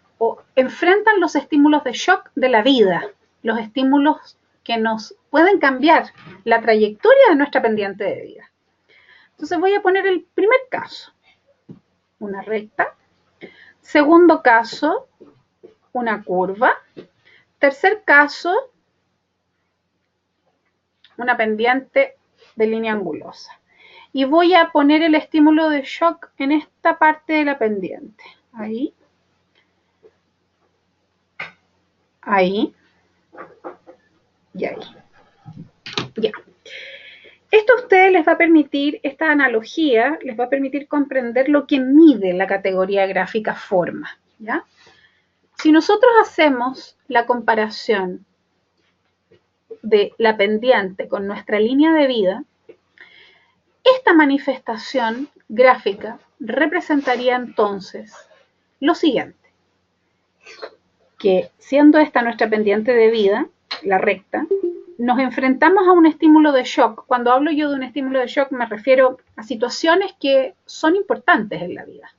los estímulos de shock de la vida, los estímulos que nos pueden cambiar la trayectoria de nuestra pendiente de vida. Entonces voy a poner el primer caso, una recta. Segundo caso, una curva. Tercer caso, una pendiente de línea angulosa. Y voy a poner el estímulo de shock en esta parte de la pendiente. Ahí. Ahí. Y ahí. Ya. Esto a ustedes les va a permitir, esta analogía, les va a permitir comprender lo que mide la categoría gráfica forma, ¿ya? Si nosotros hacemos la comparación de la pendiente con nuestra línea de vida, esta manifestación gráfica representaría entonces lo siguiente, que siendo esta nuestra pendiente de vida, la recta, nos enfrentamos a un estímulo de shock. Cuando hablo yo de un estímulo de shock me refiero a situaciones que son importantes en la vida.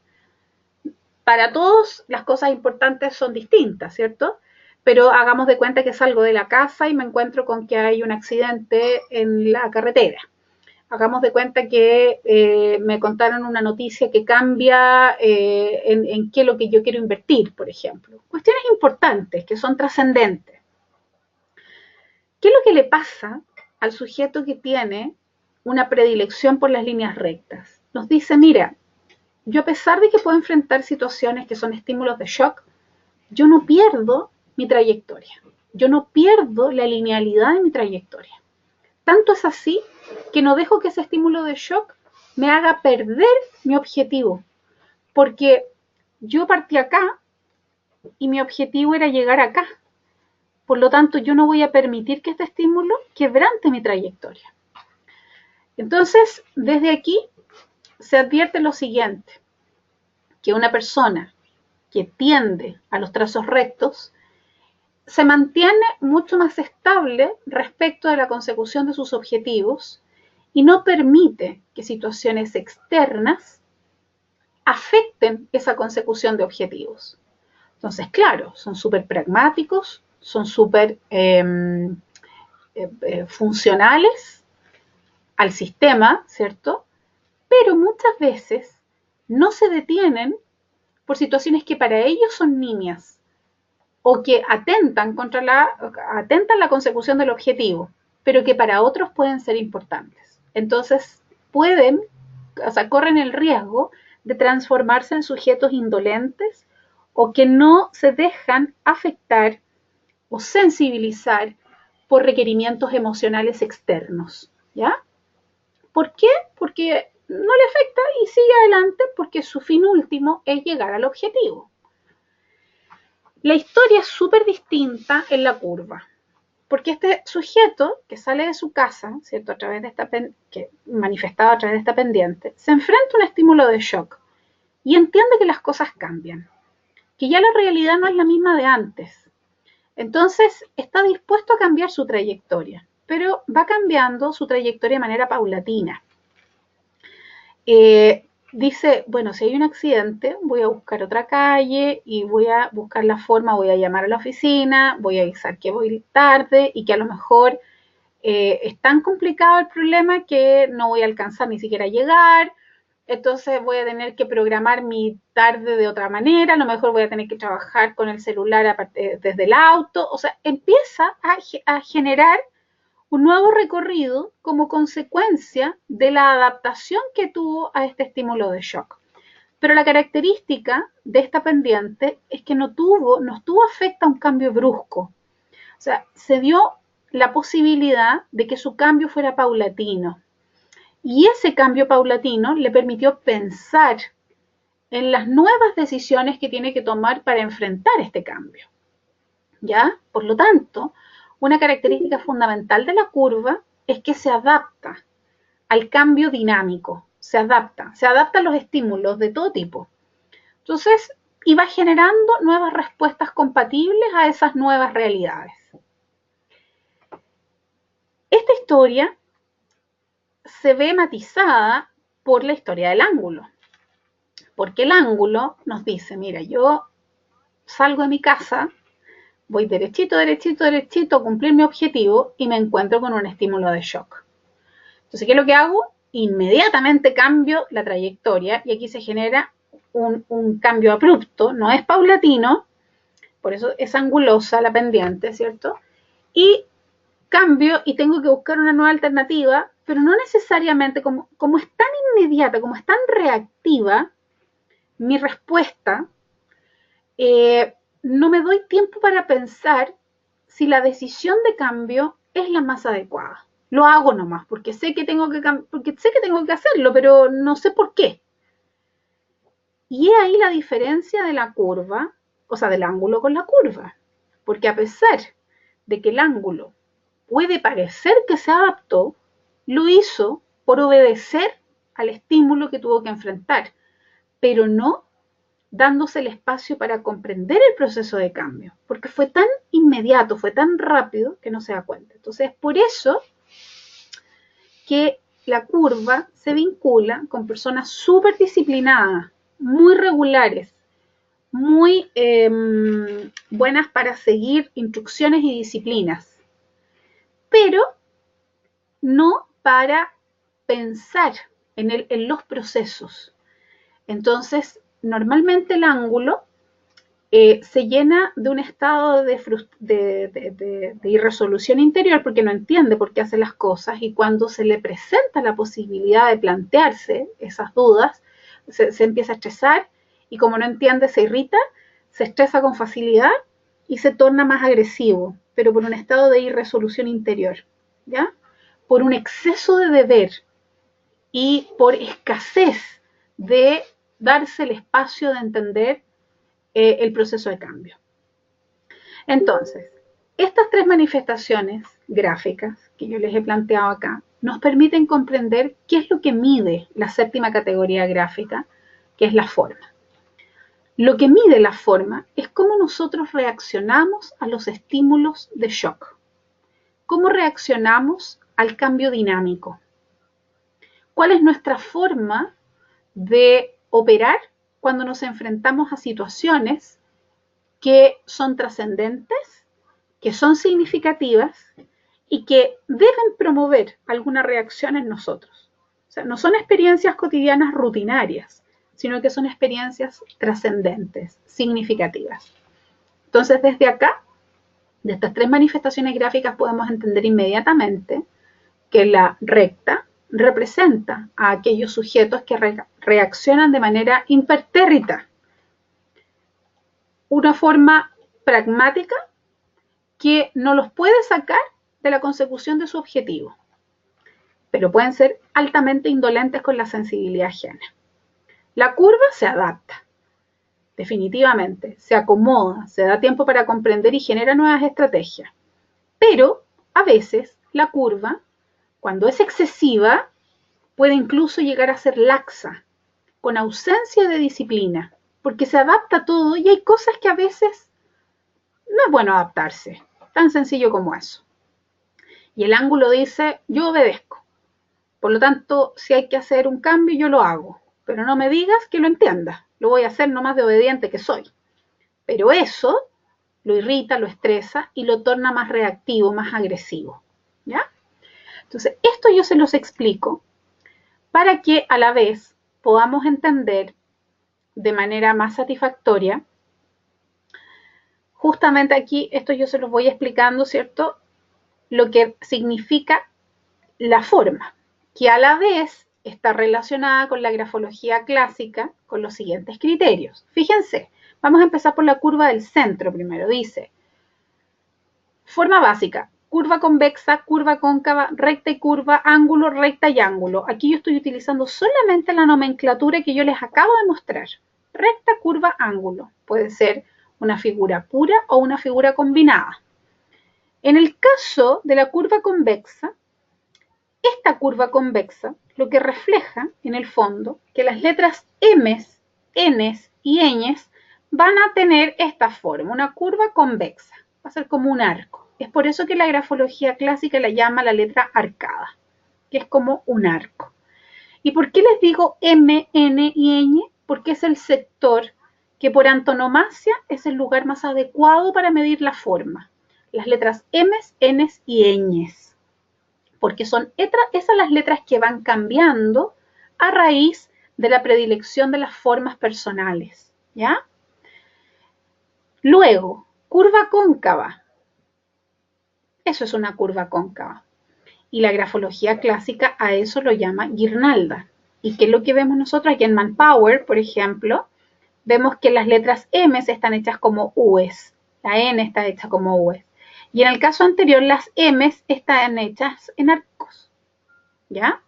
Para todos las cosas importantes son distintas, ¿cierto? Pero hagamos de cuenta que salgo de la casa y me encuentro con que hay un accidente en la carretera. Hagamos de cuenta que me contaron una noticia que cambia en qué es lo que yo quiero invertir, por ejemplo. Cuestiones importantes, que son trascendentes. ¿Qué es lo que le pasa al sujeto que tiene una predilección por las líneas rectas? Nos dice, mira, yo a pesar de que puedo enfrentar situaciones que son estímulos de shock, yo no pierdo mi trayectoria. Yo no pierdo la linealidad de mi trayectoria. Tanto es así que no dejo que ese estímulo de shock me haga perder mi objetivo. porque yo partí acá y mi objetivo era llegar acá. Por lo tanto, yo no voy a permitir que este estímulo quebrante mi trayectoria. Entonces, desde aquí se advierte lo siguiente, que una persona que tiende a los trazos rectos se mantiene mucho más estable respecto de la consecución de sus objetivos y no permite que situaciones externas afecten esa consecución de objetivos. Entonces, claro, son súper pragmáticos, son súper funcionales al sistema, ¿cierto? Pero muchas veces no se detienen por situaciones que para ellos son nimias o que atentan la consecución del objetivo, pero que para otros pueden ser importantes. Entonces, corren el riesgo de transformarse en sujetos indolentes o que no se dejan afectar o sensibilizar por requerimientos emocionales externos, ¿ya? ¿Por qué? Porque no le afecta y sigue adelante porque su fin último es llegar al objetivo. La historia es súper distinta en la curva, porque este sujeto que sale de su casa, ¿cierto? Manifestado a través de esta pendiente, se enfrenta a un estímulo de shock y entiende que las cosas cambian, que ya la realidad no es la misma de antes. Entonces está dispuesto a cambiar su trayectoria, pero va cambiando su trayectoria de manera paulatina. Dice, bueno, si hay un accidente, voy a buscar otra calle y voy a buscar la forma, voy a llamar a la oficina, voy a avisar que voy tarde y que a lo mejor es tan complicado el problema que no voy a alcanzar ni siquiera a llegar, entonces voy a tener que programar mi tarde de otra manera, a lo mejor voy a tener que trabajar con el celular desde el auto, o sea, empieza a generar un nuevo recorrido como consecuencia de la adaptación que tuvo a este estímulo de shock. Pero la característica de esta pendiente es que no estuvo afecta a un cambio brusco. O sea, se dio la posibilidad de que su cambio fuera paulatino. Y ese cambio paulatino le permitió pensar en las nuevas decisiones que tiene que tomar para enfrentar este cambio. ¿Ya? Por lo tanto, una característica fundamental de la curva es que se adapta al cambio dinámico, se adapta a los estímulos de todo tipo. Entonces, y va generando nuevas respuestas compatibles a esas nuevas realidades. Esta historia se ve matizada por la historia del ángulo, porque el ángulo nos dice, mira, yo salgo de mi casa, voy derechito, derechito, derechito a cumplir mi objetivo y me encuentro con un estímulo de shock. Entonces, ¿qué es lo que hago? Inmediatamente cambio la trayectoria y aquí se genera un cambio abrupto, no es paulatino, por eso es angulosa la pendiente, ¿cierto? Y cambio y tengo que buscar una nueva alternativa, pero no necesariamente, como es tan inmediata, como es tan reactiva, mi respuesta, no me doy tiempo para pensar si la decisión de cambio es la más adecuada. Lo hago nomás, porque sé que tengo que hacerlo, pero no sé por qué. Y es ahí la diferencia de la curva, o sea, del ángulo con la curva. Porque a pesar de que el ángulo puede parecer que se adaptó, lo hizo por obedecer al estímulo que tuvo que enfrentar, pero no dándose el espacio para comprender el proceso de cambio, porque fue tan inmediato, fue tan rápido que no se da cuenta. Entonces, por eso que la curva se vincula con personas súper disciplinadas, muy regulares, muy buenas para seguir instrucciones y disciplinas, pero no para pensar en los procesos. Entonces, normalmente el ángulo se llena de un estado de irresolución interior porque no entiende por qué hace las cosas y cuando se le presenta la posibilidad de plantearse esas dudas, se empieza a estresar y como no entiende se irrita, se estresa con facilidad y se torna más agresivo, pero por un estado de irresolución interior, ¿ya? Por un exceso de deber y por escasez de darse el espacio de entender el proceso de cambio. Entonces, estas tres manifestaciones gráficas que yo les he planteado acá nos permiten comprender qué es lo que mide la séptima categoría gráfica, que es la forma. Lo que mide la forma es cómo nosotros reaccionamos a los estímulos de shock, cómo reaccionamos al cambio dinámico, cuál es nuestra forma de operar cuando nos enfrentamos a situaciones que son trascendentes, que son significativas y que deben promover alguna reacción en nosotros. O sea, no son experiencias cotidianas rutinarias, sino que son experiencias trascendentes, significativas. Entonces, desde acá, de estas tres manifestaciones gráficas, podemos entender inmediatamente que la recta representa a aquellos sujetos que reaccionan de manera impertérrita, una forma pragmática que no los puede sacar de la consecución de su objetivo, pero pueden ser altamente indolentes con la sensibilidad ajena. La curva se adapta, definitivamente, se acomoda, se da tiempo para comprender y genera nuevas estrategias, pero a veces la curva, cuando es excesiva, puede incluso llegar a ser laxa, con ausencia de disciplina, porque se adapta a todo y hay cosas que a veces no es bueno adaptarse, tan sencillo como eso. Y el ángulo dice, yo obedezco, por lo tanto, si hay que hacer un cambio, yo lo hago, pero no me digas que lo entiendas, lo voy a hacer nomás de obediente que soy. Pero eso lo irrita, lo estresa y lo torna más reactivo, más agresivo, ¿ya? Entonces, esto yo se los explico para que a la vez podamos entender de manera más satisfactoria. Justamente aquí, esto yo se los voy explicando, ¿cierto? Lo que significa la forma, que a la vez está relacionada con la grafología clásica con los siguientes criterios. Fíjense, vamos a empezar por la curva del centro primero. Dice, forma básica, curva convexa, curva cóncava, recta y curva, ángulo, recta y ángulo. Aquí yo estoy utilizando solamente la nomenclatura que yo les acabo de mostrar. Recta, curva, ángulo. Puede ser una figura pura o una figura combinada. En el caso de la curva convexa, esta curva convexa lo que refleja, en el fondo, que las letras M's, N's y Ñ's van a tener esta forma, una curva convexa. Va a ser como un arco. Es por eso que la grafología clásica la llama la letra arcada, que es como un arco. ¿Y por qué les digo M, N y Ñ? Porque es el sector que por antonomasia es el lugar más adecuado para medir la forma. Las letras M's, N's y Ñ's. Porque son esas las letras que van cambiando a raíz de la predilección de las formas personales, ¿ya? Luego, curva cóncava. Eso es una curva cóncava. Y la grafología clásica a eso lo llama guirnalda. ¿Y qué es lo que vemos nosotros aquí en Manpower, por ejemplo? Vemos que las letras M están hechas como U's, la N está hecha como U's. Y en el caso anterior, las M's están hechas en arcos, ¿ya?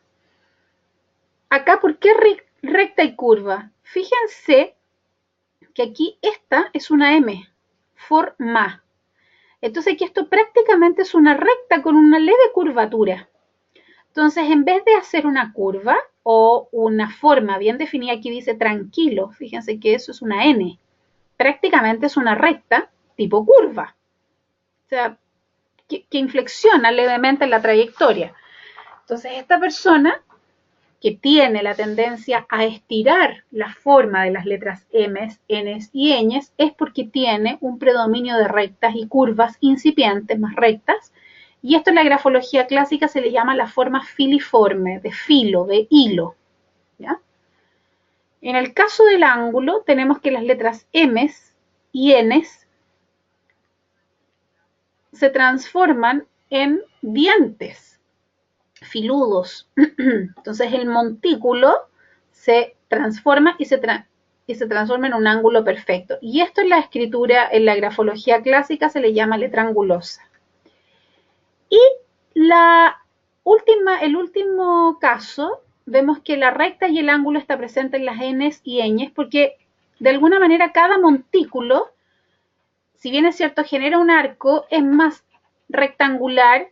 Acá, ¿por qué recta y curva? Fíjense que aquí esta es una M, forma. Entonces aquí esto prácticamente es una recta con una leve curvatura. Entonces, en vez de hacer una curva o una forma bien definida, aquí dice tranquilo, fíjense que eso es una N. Prácticamente es una recta tipo curva. O sea, que inflexiona levemente la trayectoria. Entonces, esta persona que tiene la tendencia a estirar la forma de las letras M, N y Ñ es porque tiene un predominio de rectas y curvas incipientes, más rectas, y esto en la grafología clásica se le llama la forma filiforme, de filo, de hilo, ¿ya? En el caso del ángulo tenemos que las letras M y N se transforman en dientes filudos. Entonces el montículo se transforma y se transforma en un ángulo perfecto. Y esto en la escritura, en la grafología clásica, se le llama letra angulosa. Y el último caso vemos que la recta y el ángulo está presente en las Ns y Ñs porque de alguna manera cada montículo, si bien es cierto, genera un arco, es más rectangular,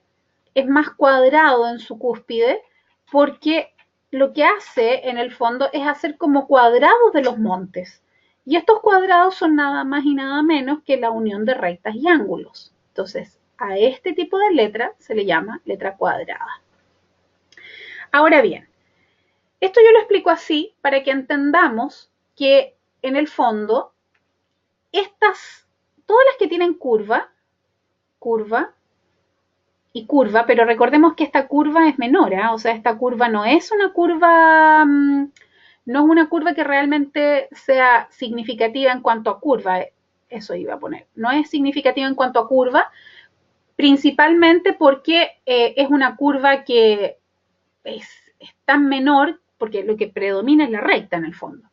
es más cuadrado en su cúspide, porque lo que hace en el fondo es hacer como cuadrados de los montes. Y estos cuadrados son nada más y nada menos que la unión de rectas y ángulos. Entonces, a este tipo de letra se le llama letra cuadrada. Ahora bien, esto yo lo explico así para que entendamos que en el fondo, todas las que tienen curva y curva, pero recordemos que esta curva es menor, ¿eh? O sea, esta curva no es una curva, no es una curva que realmente sea significativa en cuanto a curva, eso iba a poner, no es significativa en cuanto a curva, principalmente porque es una curva que es tan menor, porque lo que predomina es la recta en el fondo.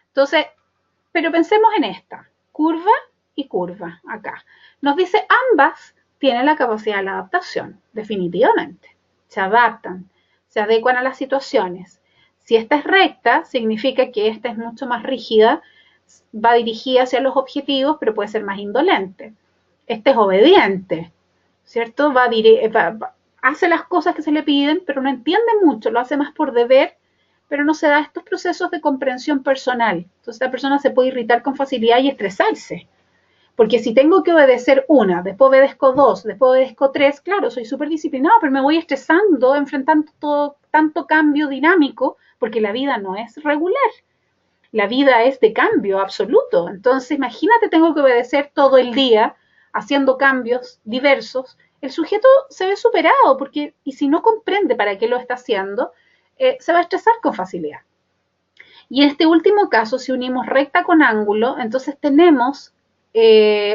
Entonces, pero pensemos en esta, curva y curva, acá. Nos dice ambas tienen la capacidad de la adaptación, definitivamente. Se adaptan, se adecuan a las situaciones. Si esta es recta, significa que esta es mucho más rígida, va dirigida hacia los objetivos, pero puede ser más indolente. Esta es obediente, ¿cierto? Hace las cosas que se le piden, pero no entiende mucho, lo hace más por deber, pero no se da estos procesos de comprensión personal. Entonces la persona se puede irritar con facilidad y estresarse. Porque si tengo que obedecer una, después obedezco dos, después obedezco tres, claro, soy súper disciplinado, pero me voy estresando, enfrentando todo, tanto cambio dinámico, porque la vida no es regular. La vida es de cambio absoluto. Entonces, imagínate, tengo que obedecer todo el día, haciendo cambios diversos. El sujeto se ve superado, porque, y si no comprende para qué lo está haciendo, se va a estresar con facilidad. Y en este último caso, si unimos recta con ángulo, entonces tenemos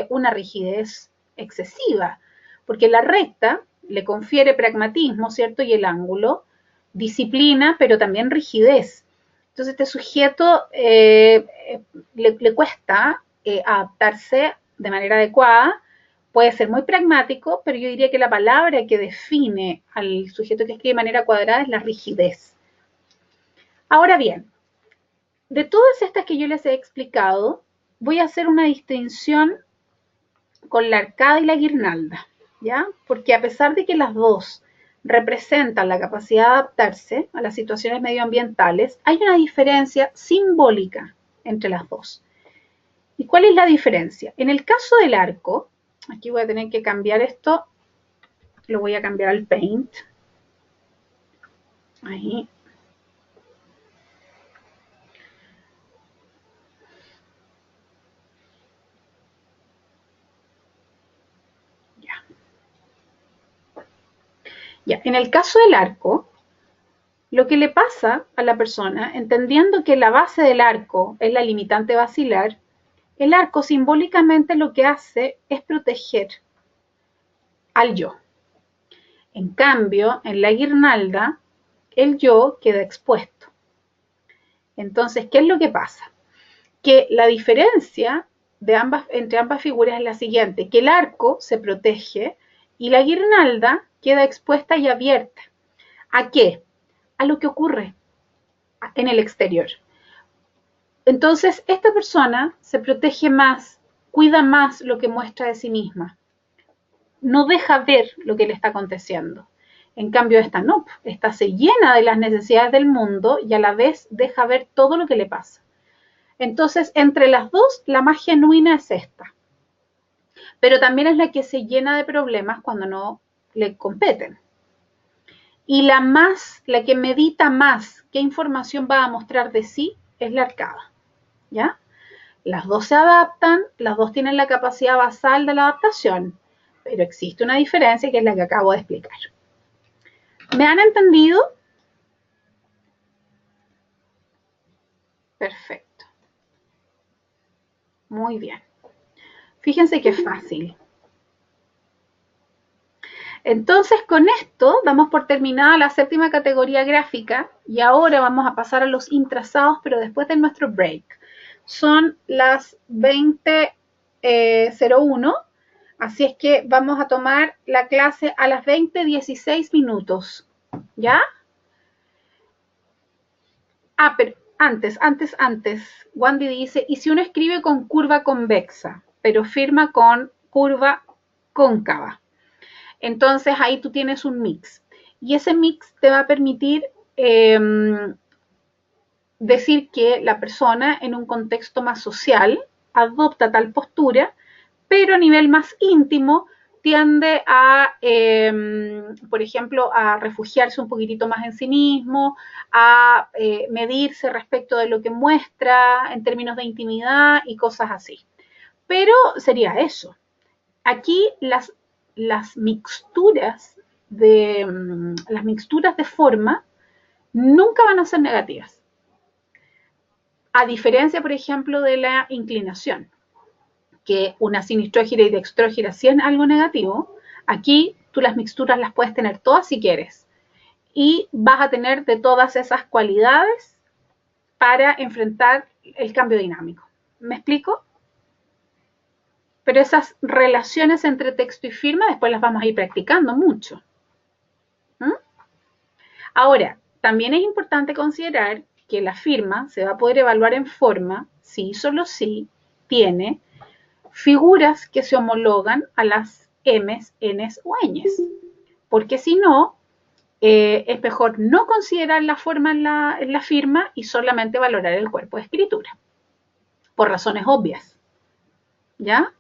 una rigidez excesiva, porque la recta le confiere pragmatismo, ¿cierto? Y el ángulo, disciplina, pero también rigidez. Entonces, este sujeto le cuesta adaptarse de manera adecuada, puede ser muy pragmático, pero yo diría que la palabra que define al sujeto que escribe de manera cuadrada es la rigidez. Ahora bien, de todas estas que yo les he explicado, voy a hacer una distinción con la arcada y la guirnalda, ¿ya? Porque a pesar de que las dos representan la capacidad de adaptarse a las situaciones medioambientales, hay una diferencia simbólica entre las dos. ¿Y cuál es la diferencia? En el caso del arco, aquí voy a tener que cambiar esto, lo voy a cambiar al Paint. Ahí. Ya, en el caso del arco, lo que le pasa a la persona, entendiendo que la base del arco es la limitante basilar, el arco simbólicamente lo que hace es proteger al yo. En cambio, en la guirnalda, el yo queda expuesto. Entonces, ¿qué es lo que pasa? Que la diferencia entre ambas figuras es la siguiente, que el arco se protege y la guirnalda queda expuesta y abierta. ¿A qué? A lo que ocurre en el exterior. Entonces, esta persona se protege más, cuida más lo que muestra de sí misma. No deja ver lo que le está aconteciendo. En cambio, esta no, esta se llena de las necesidades del mundo y a la vez deja ver todo lo que le pasa. Entonces, entre las dos, la más genuina es esta. Pero también es la que se llena de problemas cuando no le competen. Y la que medita más qué información va a mostrar de sí, es la arcada. ¿Ya? Las dos se adaptan, las dos tienen la capacidad basal de la adaptación, pero existe una diferencia que es la que acabo de explicar. ¿Me han entendido? Perfecto. Muy bien. Fíjense qué fácil. Entonces, con esto damos por terminada la séptima categoría gráfica y ahora vamos a pasar a los intrazados, pero después de nuestro break. Son las 20:01, así es que vamos a tomar la clase a las 20:16 minutos, ¿ya? Pero antes, Wandy dice, ¿y si uno escribe con curva convexa, pero firma con curva cóncava? Entonces ahí tú tienes un mix. Y ese mix te va a permitir decir que la persona en un contexto más social adopta tal postura, pero a nivel más íntimo tiende a, por ejemplo, a refugiarse un poquitito más en sí mismo, a medirse respecto de lo que muestra en términos de intimidad y cosas así. Pero sería eso. Aquí las mixturas de forma nunca van a ser negativas. A diferencia, por ejemplo, de la inclinación, que una sinistrógira y dextrógira sí es algo negativo, aquí tú las mixturas las puedes tener todas si quieres. Y vas a tener de todas esas cualidades para enfrentar el cambio dinámico. ¿Me explico? Pero esas relaciones entre texto y firma después las vamos a ir practicando mucho. ¿Mm? Ahora, también es importante considerar que la firma se va a poder evaluar en forma si solo si tiene figuras que se homologan a las M's, N's o Ñ's. Porque si no, es mejor no considerar la forma en la firma y solamente valorar el cuerpo de escritura. Por razones obvias. ¿Ya?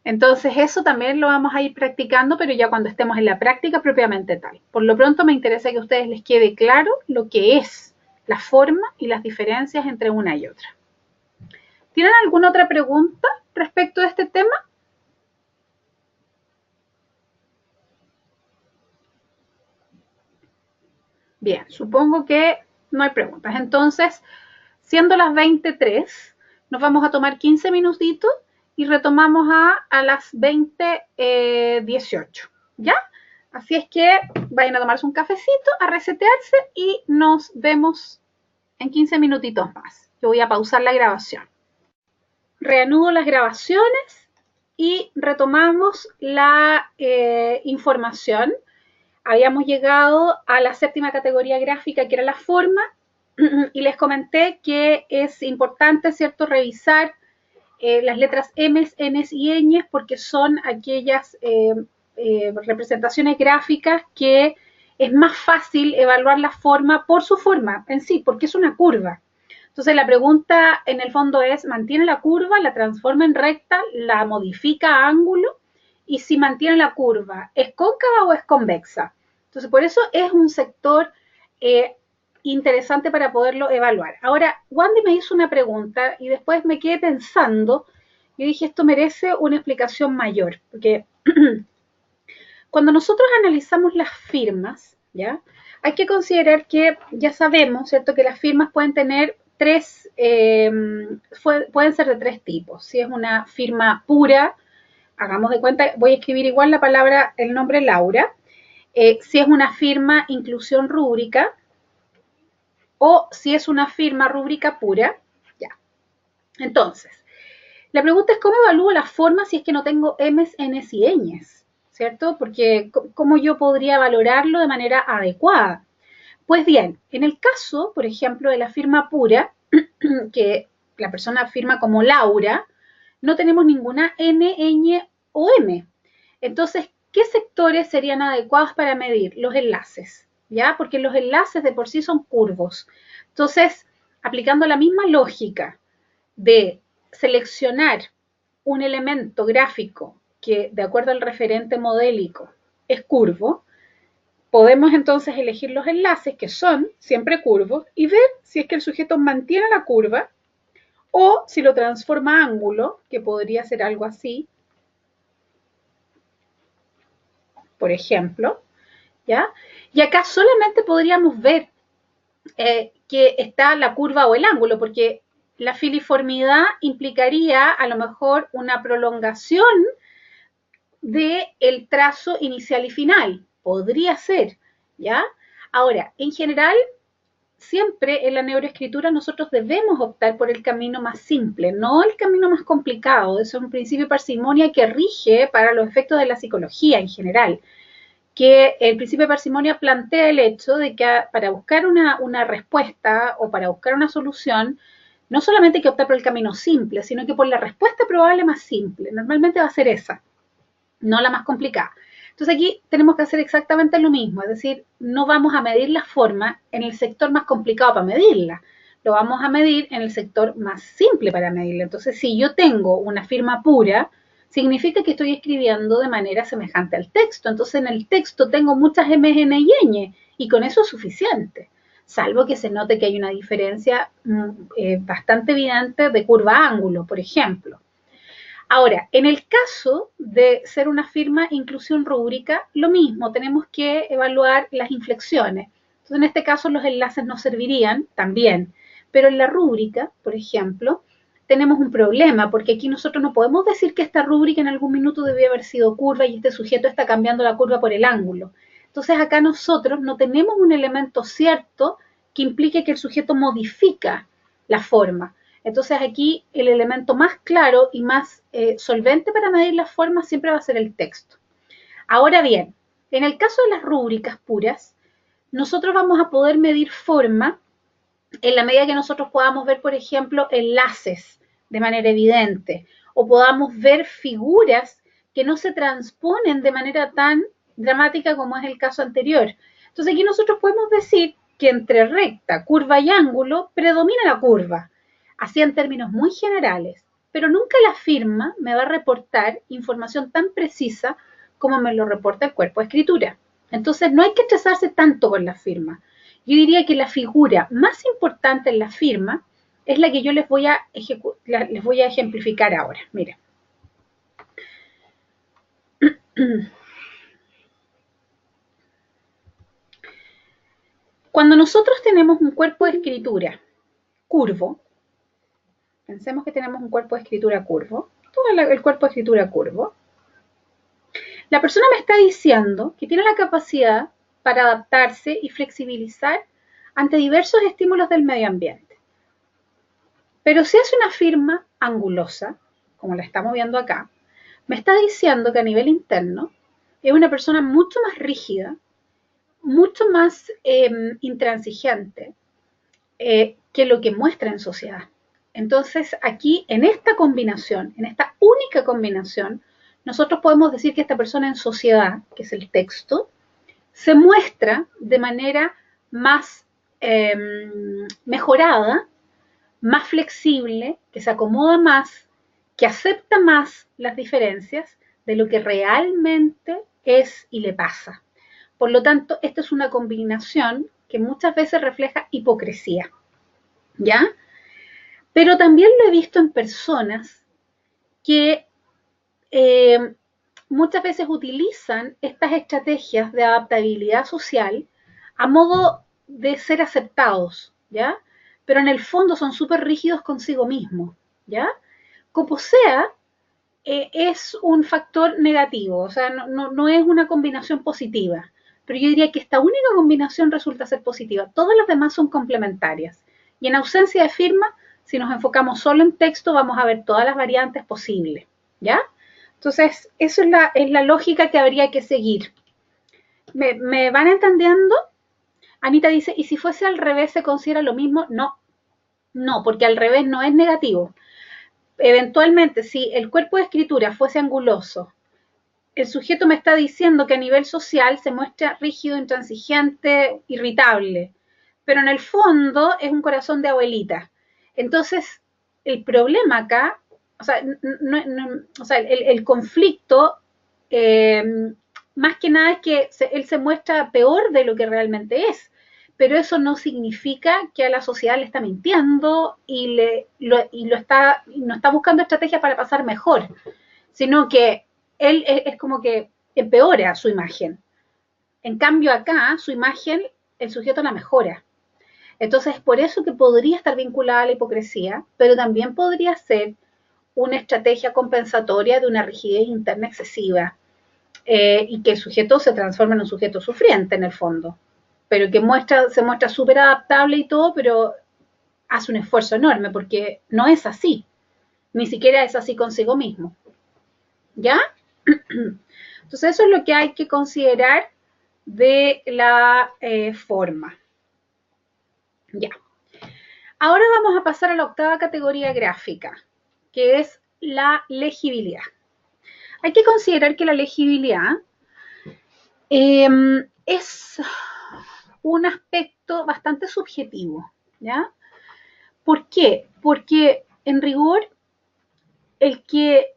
Entonces eso también lo vamos a ir practicando, pero ya cuando estemos en la práctica propiamente tal. Por lo pronto me interesa que a ustedes les quede claro lo que es la forma y las diferencias entre una y otra. ¿Tienen alguna otra pregunta respecto de este tema? Bien, supongo que no hay preguntas. Entonces, siendo las 23, nos vamos a tomar 15 minutitos y retomamos a las 20:18. ¿Ya? Así es que vayan a tomarse un cafecito, a resetearse y nos vemos en 15 minutitos más. Yo voy a pausar la grabación. Reanudo las grabaciones y retomamos la información. Habíamos llegado a la séptima categoría gráfica, que era la forma, y les comenté que es importante, ¿cierto?, revisar las letras M, N y Ñ, porque son aquellas representaciones gráficas que es más fácil evaluar la forma por su forma en sí, porque es una curva. Entonces la pregunta en el fondo es, ¿mantiene la curva, la transforma en recta, la modifica a ángulo? Y si mantiene la curva, ¿es cóncava o es convexa? Entonces por eso es un sector interesante para poderlo evaluar. Ahora, Wandy me hizo una pregunta y después me quedé pensando, yo dije, esto merece una explicación mayor, porque cuando nosotros analizamos las firmas, ¿ya? Hay que considerar que ya sabemos, ¿cierto?, que las firmas pueden tener pueden ser de tres tipos. Si es una firma pura, hagamos de cuenta, voy a escribir igual la palabra, el nombre Laura. Si es una firma inclusión rúbrica, o si es una firma rúbrica pura, ya. Entonces, la pregunta es cómo evalúo la forma si es que no tengo M's, N's y Ñ's, ¿cierto? Porque cómo yo podría valorarlo de manera adecuada. Pues bien, en el caso, por ejemplo, de la firma pura, que la persona firma como Laura, no tenemos ninguna N, Ñ o M. Entonces, ¿qué sectores serían adecuados para medir? Los enlaces, ¿ya? Porque los enlaces de por sí son curvos. Entonces, aplicando la misma lógica de seleccionar un elemento gráfico que, de acuerdo al referente modélico, es curvo, podemos entonces elegir los enlaces que son siempre curvos y ver si es que el sujeto mantiene la curva o si lo transforma a ángulo, que podría ser algo así, por ejemplo, ¿ya? Y acá solamente podríamos ver que está la curva o el ángulo, porque la filiformidad implicaría a lo mejor una prolongación del trazo inicial y final. Podría ser, ¿ya? Ahora, en general, siempre en la neuroescritura nosotros debemos optar por el camino más simple, no el camino más complicado. Eso es un principio de parsimonia que rige para los efectos de la psicología en general. que el principio de parsimonia plantea el hecho de que para buscar una respuesta o para buscar una solución, no solamente hay que optar por el camino simple, sino que por la respuesta probable más simple. Normalmente va a ser esa, no la más complicada. Entonces aquí tenemos que hacer exactamente lo mismo, es decir, no vamos a medir la forma en el sector más complicado para medirla, lo vamos a medir en el sector más simple para medirla. Entonces, si yo tengo una firma pura, significa que estoy escribiendo de manera semejante al texto. Entonces, en el texto tengo muchas M, N y ñ, y con eso es suficiente, salvo que se note que hay una diferencia bastante evidente de curva-ángulo, por ejemplo. Ahora, en el caso de ser una firma inclusión rúbrica, lo mismo, tenemos que evaluar las inflexiones. Entonces, en este caso, los enlaces nos servirían también, pero en la rúbrica, por ejemplo, tenemos un problema, porque aquí nosotros no podemos decir que esta rúbrica en algún minuto debió haber sido curva y este sujeto está cambiando la curva por el ángulo. Entonces, acá nosotros no tenemos un elemento cierto que implique que el sujeto modifica la forma. Entonces aquí el elemento más claro y más solvente para medir las formas siempre va a ser el texto. Ahora bien, en el caso de las rúbricas puras, nosotros vamos a poder medir forma en la medida que nosotros podamos ver, por ejemplo, enlaces de manera evidente o podamos ver figuras que no se transponen de manera tan dramática como es el caso anterior. Entonces aquí nosotros podemos decir que entre recta, curva y ángulo predomina la curva, así en términos muy generales, pero nunca la firma me va a reportar información tan precisa como me lo reporta el cuerpo de escritura. Entonces no hay que estresarse tanto con la firma. Yo diría que la figura más importante en la firma es la que yo les voy a ejemplificar ahora. Mira. Cuando nosotros tenemos un cuerpo de escritura curvo, pensemos que tenemos un cuerpo de escritura curvo, todo el cuerpo de escritura curvo, la persona me está diciendo que tiene la capacidad para adaptarse y flexibilizar ante diversos estímulos del medio ambiente. Pero si es una firma angulosa, como la estamos viendo acá, me está diciendo que a nivel interno es una persona mucho más rígida, mucho más intransigente que lo que muestra en sociedad. Entonces, aquí, en esta combinación, en esta única combinación, nosotros podemos decir que esta persona en sociedad, que es el texto, se muestra de manera más mejorada, más flexible, que se acomoda más, que acepta más las diferencias de lo que realmente es y le pasa. Por lo tanto, esta es una combinación que muchas veces refleja hipocresía, ¿ya? Pero también lo he visto en personas que muchas veces utilizan estas estrategias de adaptabilidad social a modo de ser aceptados, ¿ya? Pero en el fondo son súper rígidos consigo mismos, ¿ya? Como sea, es un factor negativo, o sea, no es una combinación positiva, pero yo diría que esta única combinación resulta ser positiva, todas las demás son complementarias, y en ausencia de firma, si nos enfocamos solo en texto, vamos a ver todas las variantes posibles, ¿ya? Entonces, eso es la lógica que habría que seguir. ¿Me van entendiendo? Anita dice, ¿y si fuese al revés se considera lo mismo? No, no, porque al revés no es negativo. Eventualmente, si el cuerpo de escritura fuese anguloso, el sujeto me está diciendo que a nivel social se muestra rígido, intransigente, irritable, pero en el fondo es un corazón de abuelita. Entonces, el problema acá, o sea, el conflicto, más que nada es que él se muestra peor de lo que realmente es, pero eso no significa que a la sociedad le está mintiendo y no está buscando estrategias para pasar mejor, sino que él es como que empeora su imagen. En cambio acá, su imagen, el sujeto la mejora. Entonces, por eso que podría estar vinculada a la hipocresía, pero también podría ser una estrategia compensatoria de una rigidez interna excesiva y que el sujeto se transforme en un sujeto sufriente en el fondo, pero que se muestra súper adaptable y todo, pero hace un esfuerzo enorme porque no es así, ni siquiera es así consigo mismo. ¿Ya? Entonces eso es lo que hay que considerar de la forma. Ya. Ahora vamos a pasar a la octava categoría gráfica, que es la legibilidad. Hay que considerar que la legibilidad es un aspecto bastante subjetivo, ¿ya? ¿Por qué? Porque en rigor el que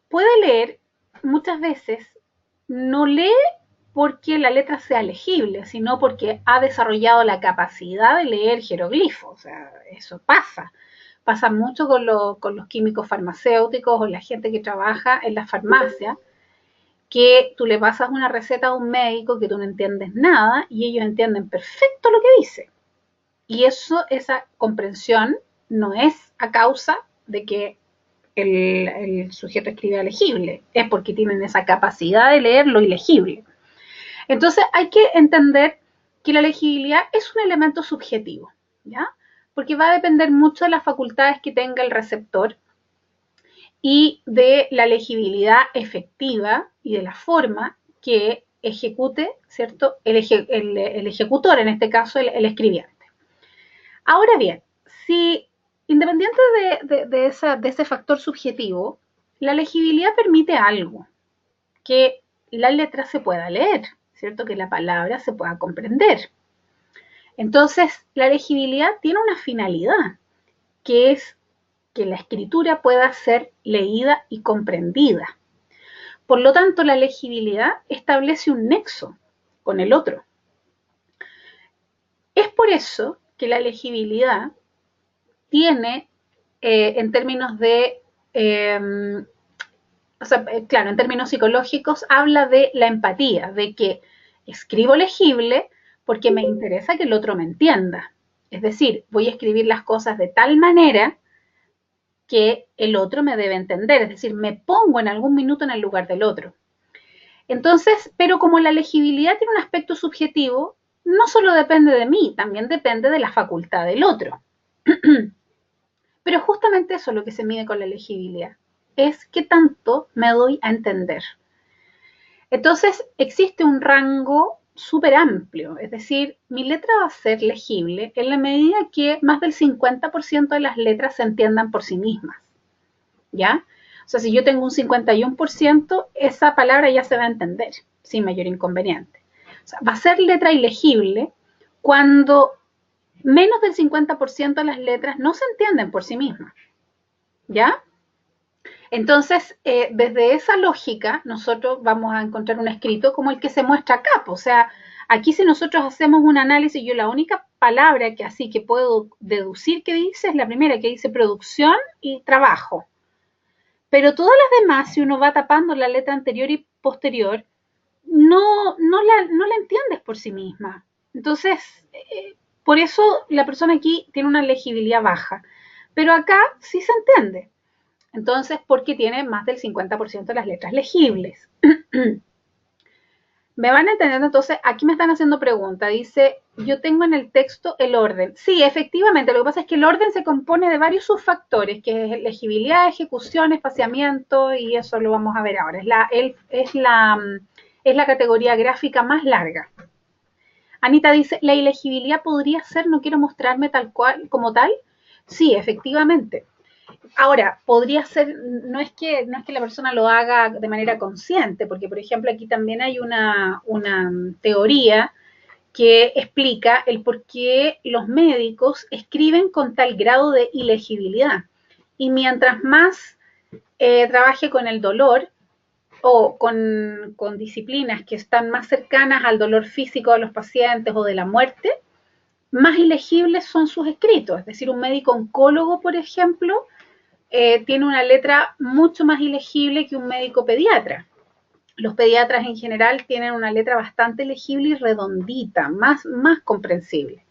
puede leer muchas veces no lee porque la letra sea legible, sino porque ha desarrollado la capacidad de leer jeroglifos. O sea, eso pasa. Pasa mucho con los químicos farmacéuticos o la gente que trabaja en la farmacia, que tú le pasas una receta a un médico que tú no entiendes nada y ellos entienden perfecto lo que dice. Y eso, esa comprensión no es a causa de que el sujeto escribe legible, es porque tienen esa capacidad de leer lo ilegible. Entonces hay que entender que la legibilidad es un elemento subjetivo, ¿ya? Porque va a depender mucho de las facultades que tenga el receptor y de la legibilidad efectiva y de la forma que ejecute, ¿cierto? El ejecutor, en este caso el escribiente. Ahora bien, si independiente de ese factor subjetivo, la legibilidad permite algo, que la letra se pueda leer, ¿cierto? Que la palabra se pueda comprender. Entonces, la legibilidad tiene una finalidad, que es que la escritura pueda ser leída y comprendida. Por lo tanto, la legibilidad establece un nexo con el otro. Es por eso que la legibilidad tiene, en términos de, o sea, claro, en términos psicológicos, habla de la empatía, de que escribo legible porque me interesa que el otro me entienda. Es decir, voy a escribir las cosas de tal manera que el otro me debe entender, es decir, me pongo en algún minuto en el lugar del otro. Entonces, pero como la legibilidad tiene un aspecto subjetivo, no solo depende de mí, también depende de la facultad del otro. Pero justamente eso es lo que se mide con la legibilidad, es qué tanto me doy a entender. Entonces, existe un rango súper amplio, es decir, mi letra va a ser legible en la medida que más del 50% de las letras se entiendan por sí mismas, ¿ya? O sea, si yo tengo un 51%, esa palabra ya se va a entender sin mayor inconveniente. O sea, va a ser letra ilegible cuando menos del 50% de las letras no se entienden por sí mismas, ¿ya? Entonces, desde esa lógica, nosotros vamos a encontrar un escrito como el que se muestra acá. O sea, aquí si nosotros hacemos un análisis, yo la única palabra que así que puedo deducir que dice es la primera, que dice producción y trabajo. Pero todas las demás, si uno va tapando la letra anterior y posterior, no la entiendes por sí misma. Entonces, por eso la persona aquí tiene una legibilidad baja. Pero acá sí se entiende. Entonces, porque tiene más del 50% de las letras legibles. ¿Me van entendiendo? Entonces, aquí me están haciendo pregunta. Dice, yo tengo en el texto el orden. Sí, efectivamente, lo que pasa es que el orden se compone de varios subfactores, que es legibilidad, ejecución, espaciamiento, y eso lo vamos a ver ahora. Es la categoría gráfica más larga. Anita dice, ¿la ilegibilidad podría ser no quiero mostrarme tal cual como tal? Sí, efectivamente. Ahora, podría ser, no es que la persona lo haga de manera consciente, porque por ejemplo aquí también hay una teoría que explica el por qué los médicos escriben con tal grado de ilegibilidad. Y mientras más trabaje con el dolor o con disciplinas que están más cercanas al dolor físico de los pacientes o de la muerte, más ilegibles son sus escritos. Es decir, un médico oncólogo, por ejemplo, tiene una letra mucho más ilegible que un médico pediatra. Los pediatras en general tienen una letra bastante legible y redondita, más comprensible.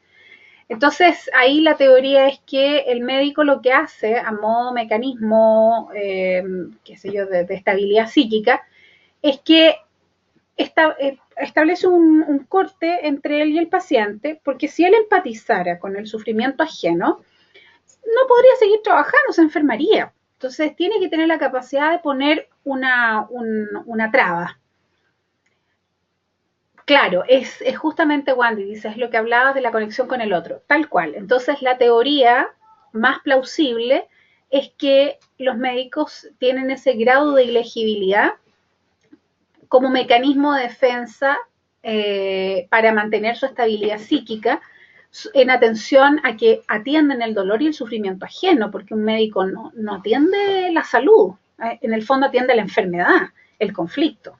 Entonces, ahí la teoría es que el médico lo que hace, a modo mecanismo, qué sé yo, de estabilidad psíquica, es que establece un corte entre él y el paciente, porque si él empatizara con el sufrimiento ajeno, no podría seguir trabajando, se enfermaría. Entonces tiene que tener la capacidad de poner una traba. Claro, es justamente Wandy, dice, es lo que hablabas de la conexión con el otro, tal cual. Entonces, la teoría más plausible es que los médicos tienen ese grado de ilegibilidad como mecanismo de defensa para mantener su estabilidad psíquica en atención a que atienden el dolor y el sufrimiento ajeno, porque un médico no atiende la salud, en el fondo atiende la enfermedad, el conflicto.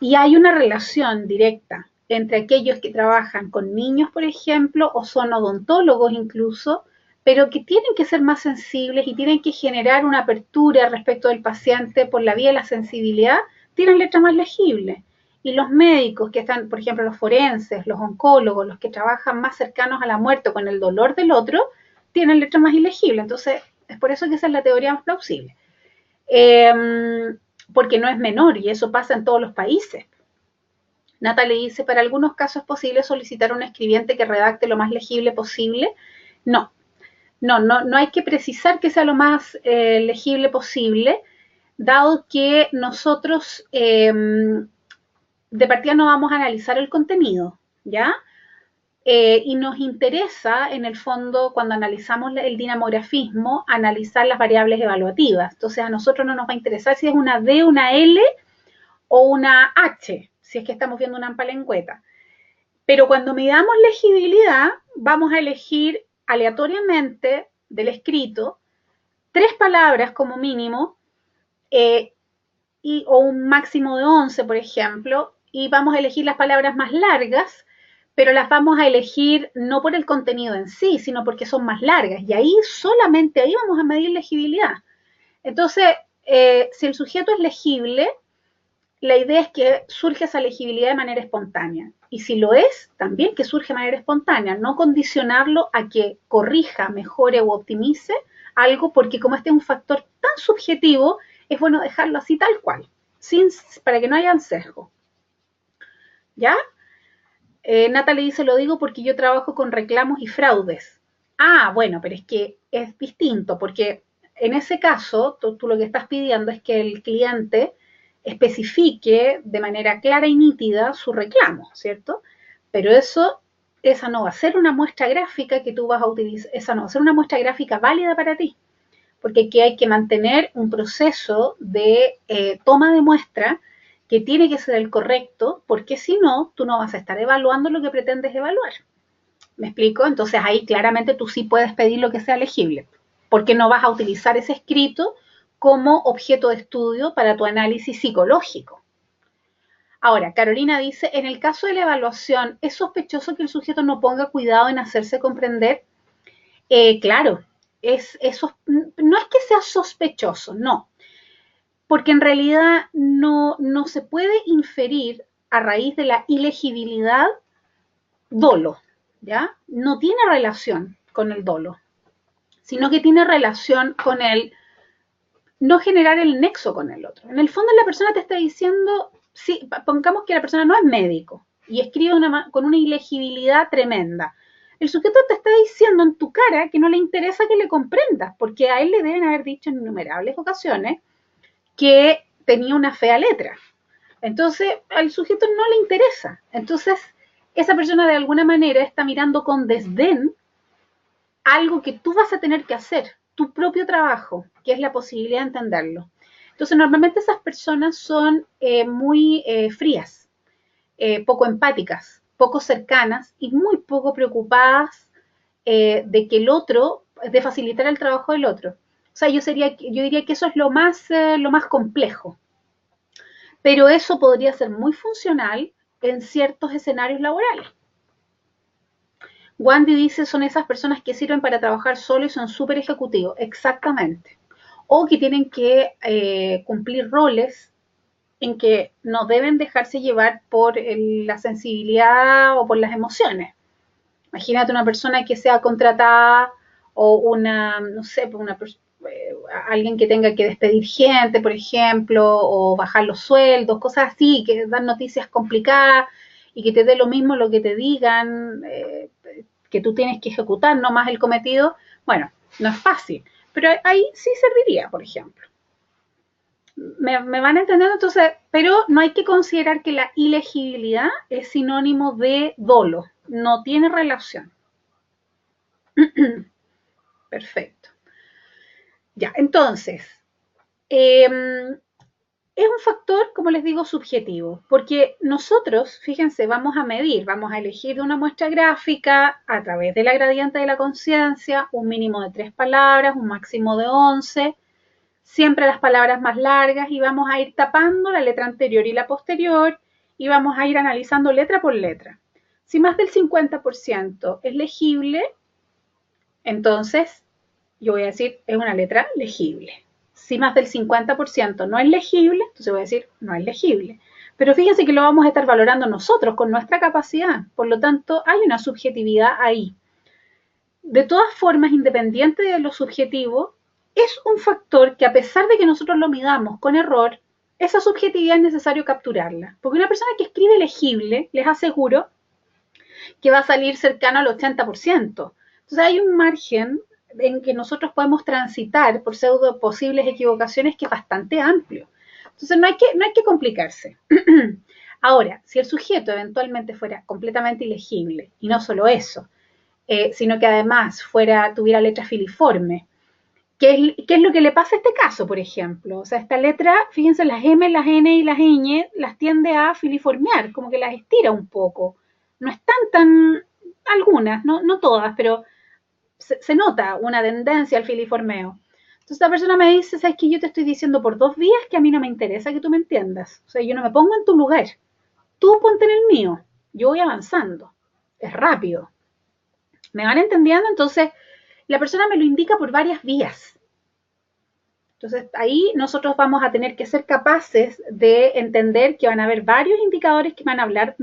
Y hay una relación directa entre aquellos que trabajan con niños, por ejemplo, o son odontólogos incluso, pero que tienen que ser más sensibles y tienen que generar una apertura respecto del paciente por la vía de la sensibilidad, tienen letra más legible. Y los médicos que están, por ejemplo, los forenses, los oncólogos, los que trabajan más cercanos a la muerte con el dolor del otro, tienen letra más ilegible. Entonces, es por eso que esa es la teoría más plausible. Porque no es menor y eso pasa en todos los países. Natalie dice, para algunos casos es posible solicitar a un escribiente que redacte lo más legible posible. No, no hay que precisar que sea lo más legible posible, dado que nosotros de partida no vamos a analizar el contenido, ¿ya? Y nos interesa, en el fondo, cuando analizamos el dinamografismo, analizar las variables evaluativas. Entonces, a nosotros no nos va a interesar si es una D, una L o una H, si es que estamos viendo una ampalengüeta. Pero cuando midamos legibilidad, vamos a elegir aleatoriamente del escrito 3 palabras como mínimo, o un máximo de 11, por ejemplo, y vamos a elegir las palabras más largas, pero las vamos a elegir no por el contenido en sí, sino porque son más largas. Y ahí, solamente ahí vamos a medir legibilidad. Entonces, si el sujeto es legible, la idea es que surge esa legibilidad de manera espontánea. Y si lo es, también que surge de manera espontánea, no condicionarlo a que corrija, mejore o optimice algo, porque como este es un factor tan subjetivo, es bueno dejarlo así tal cual, sin, para que no haya sesgo. ¿Ya? Natalie dice, lo digo porque yo trabajo con reclamos y fraudes. Ah, bueno, pero es que es distinto, porque en ese caso, tú lo que estás pidiendo es que el cliente especifique de manera clara y nítida su reclamo, ¿cierto? Pero esa no va a ser una muestra gráfica que tú vas a utilizar, esa no va a ser una muestra gráfica válida para ti, porque aquí hay que mantener un proceso de toma de muestra que tiene que ser el correcto, porque si no, tú no vas a estar evaluando lo que pretendes evaluar. ¿Me explico? Entonces ahí claramente tú sí puedes pedir lo que sea legible, porque no vas a utilizar ese escrito como objeto de estudio para tu análisis psicológico. Ahora, Carolina dice, en el caso de la evaluación, ¿es sospechoso que el sujeto no ponga cuidado en hacerse comprender? Claro, no es que sea sospechoso, no, porque en realidad no se puede inferir a raíz de la ilegibilidad dolo, ¿ya? No tiene relación con el dolo, sino que tiene relación con el no generar el nexo con el otro. En el fondo la persona te está diciendo, sí, pongamos que la persona no es médico y escribe con una ilegibilidad tremenda. El sujeto te está diciendo en tu cara que no le interesa que le comprendas, porque a él le deben haber dicho en innumerables ocasiones que tenía una fea letra. Entonces, al sujeto no le interesa. Entonces, esa persona de alguna manera está mirando con desdén algo que tú vas a tener que hacer, tu propio trabajo, que es la posibilidad de entenderlo. Entonces, normalmente esas personas son muy frías, poco empáticas, poco cercanas y muy poco preocupadas de que el otro, de facilitar el trabajo del otro. O sea, yo diría que eso es lo más complejo. Pero eso podría ser muy funcional en ciertos escenarios laborales. Wandy dice, son esas personas que sirven para trabajar solo y son súper ejecutivos. Exactamente. O que tienen que cumplir roles en que no deben dejarse llevar por la sensibilidad o por las emociones. Imagínate una persona que sea contratada o una, no sé, alguien que tenga que despedir gente, por ejemplo, o bajar los sueldos, cosas así, que dan noticias complicadas y que te dé lo mismo lo que te digan, que tú tienes que ejecutar, no más el cometido. Bueno, no es fácil, pero ahí sí serviría, por ejemplo. me van entendiendo entonces, pero no hay que considerar que la ilegibilidad es sinónimo de dolo, no tiene relación. Perfecto. Ya, entonces, es un factor, como les digo, subjetivo, porque nosotros, fíjense, vamos a medir, vamos a elegir de una muestra gráfica a través de la gradiente de la conciencia, un mínimo de 3 palabras, un máximo de 11, siempre las palabras más largas, y vamos a ir tapando la letra anterior y la posterior, y vamos a ir analizando letra por letra. Si más del 50% es legible, entonces yo voy a decir es una letra legible. Si más del 50% no es legible, entonces voy a decir no es legible. Pero fíjense que lo vamos a estar valorando nosotros con nuestra capacidad. Por lo tanto, hay una subjetividad ahí. De todas formas, independiente de lo subjetivo, es un factor que a pesar de que nosotros lo midamos con error, esa subjetividad es necesario capturarla. Porque una persona que escribe legible, les aseguro que va a salir cercano al 80%. Entonces hay un margen en que nosotros podemos transitar por pseudo posibles equivocaciones que es bastante amplio. Entonces no hay que complicarse. Ahora, si el sujeto eventualmente fuera completamente ilegible, y no solo eso, sino que además tuviera letra filiforme, ¿qué es lo que le pasa a este caso, por ejemplo? O sea, esta letra, fíjense, las M, las N y las ñ las tiende a filiformear, como que las estira un poco. No están tan, algunas, no todas, pero se nota una tendencia al filiformeo. Entonces esta persona me dice, ¿sabes qué? Yo te estoy diciendo por 2 vías que a mí no me interesa que tú me entiendas. O sea, yo no me pongo en tu lugar. Tú ponte en el mío. Yo voy avanzando. Es rápido. ¿Me van entendiendo? Entonces, la persona me lo indica por varias vías. Entonces, ahí nosotros vamos a tener que ser capaces de entender que van a haber varios indicadores que me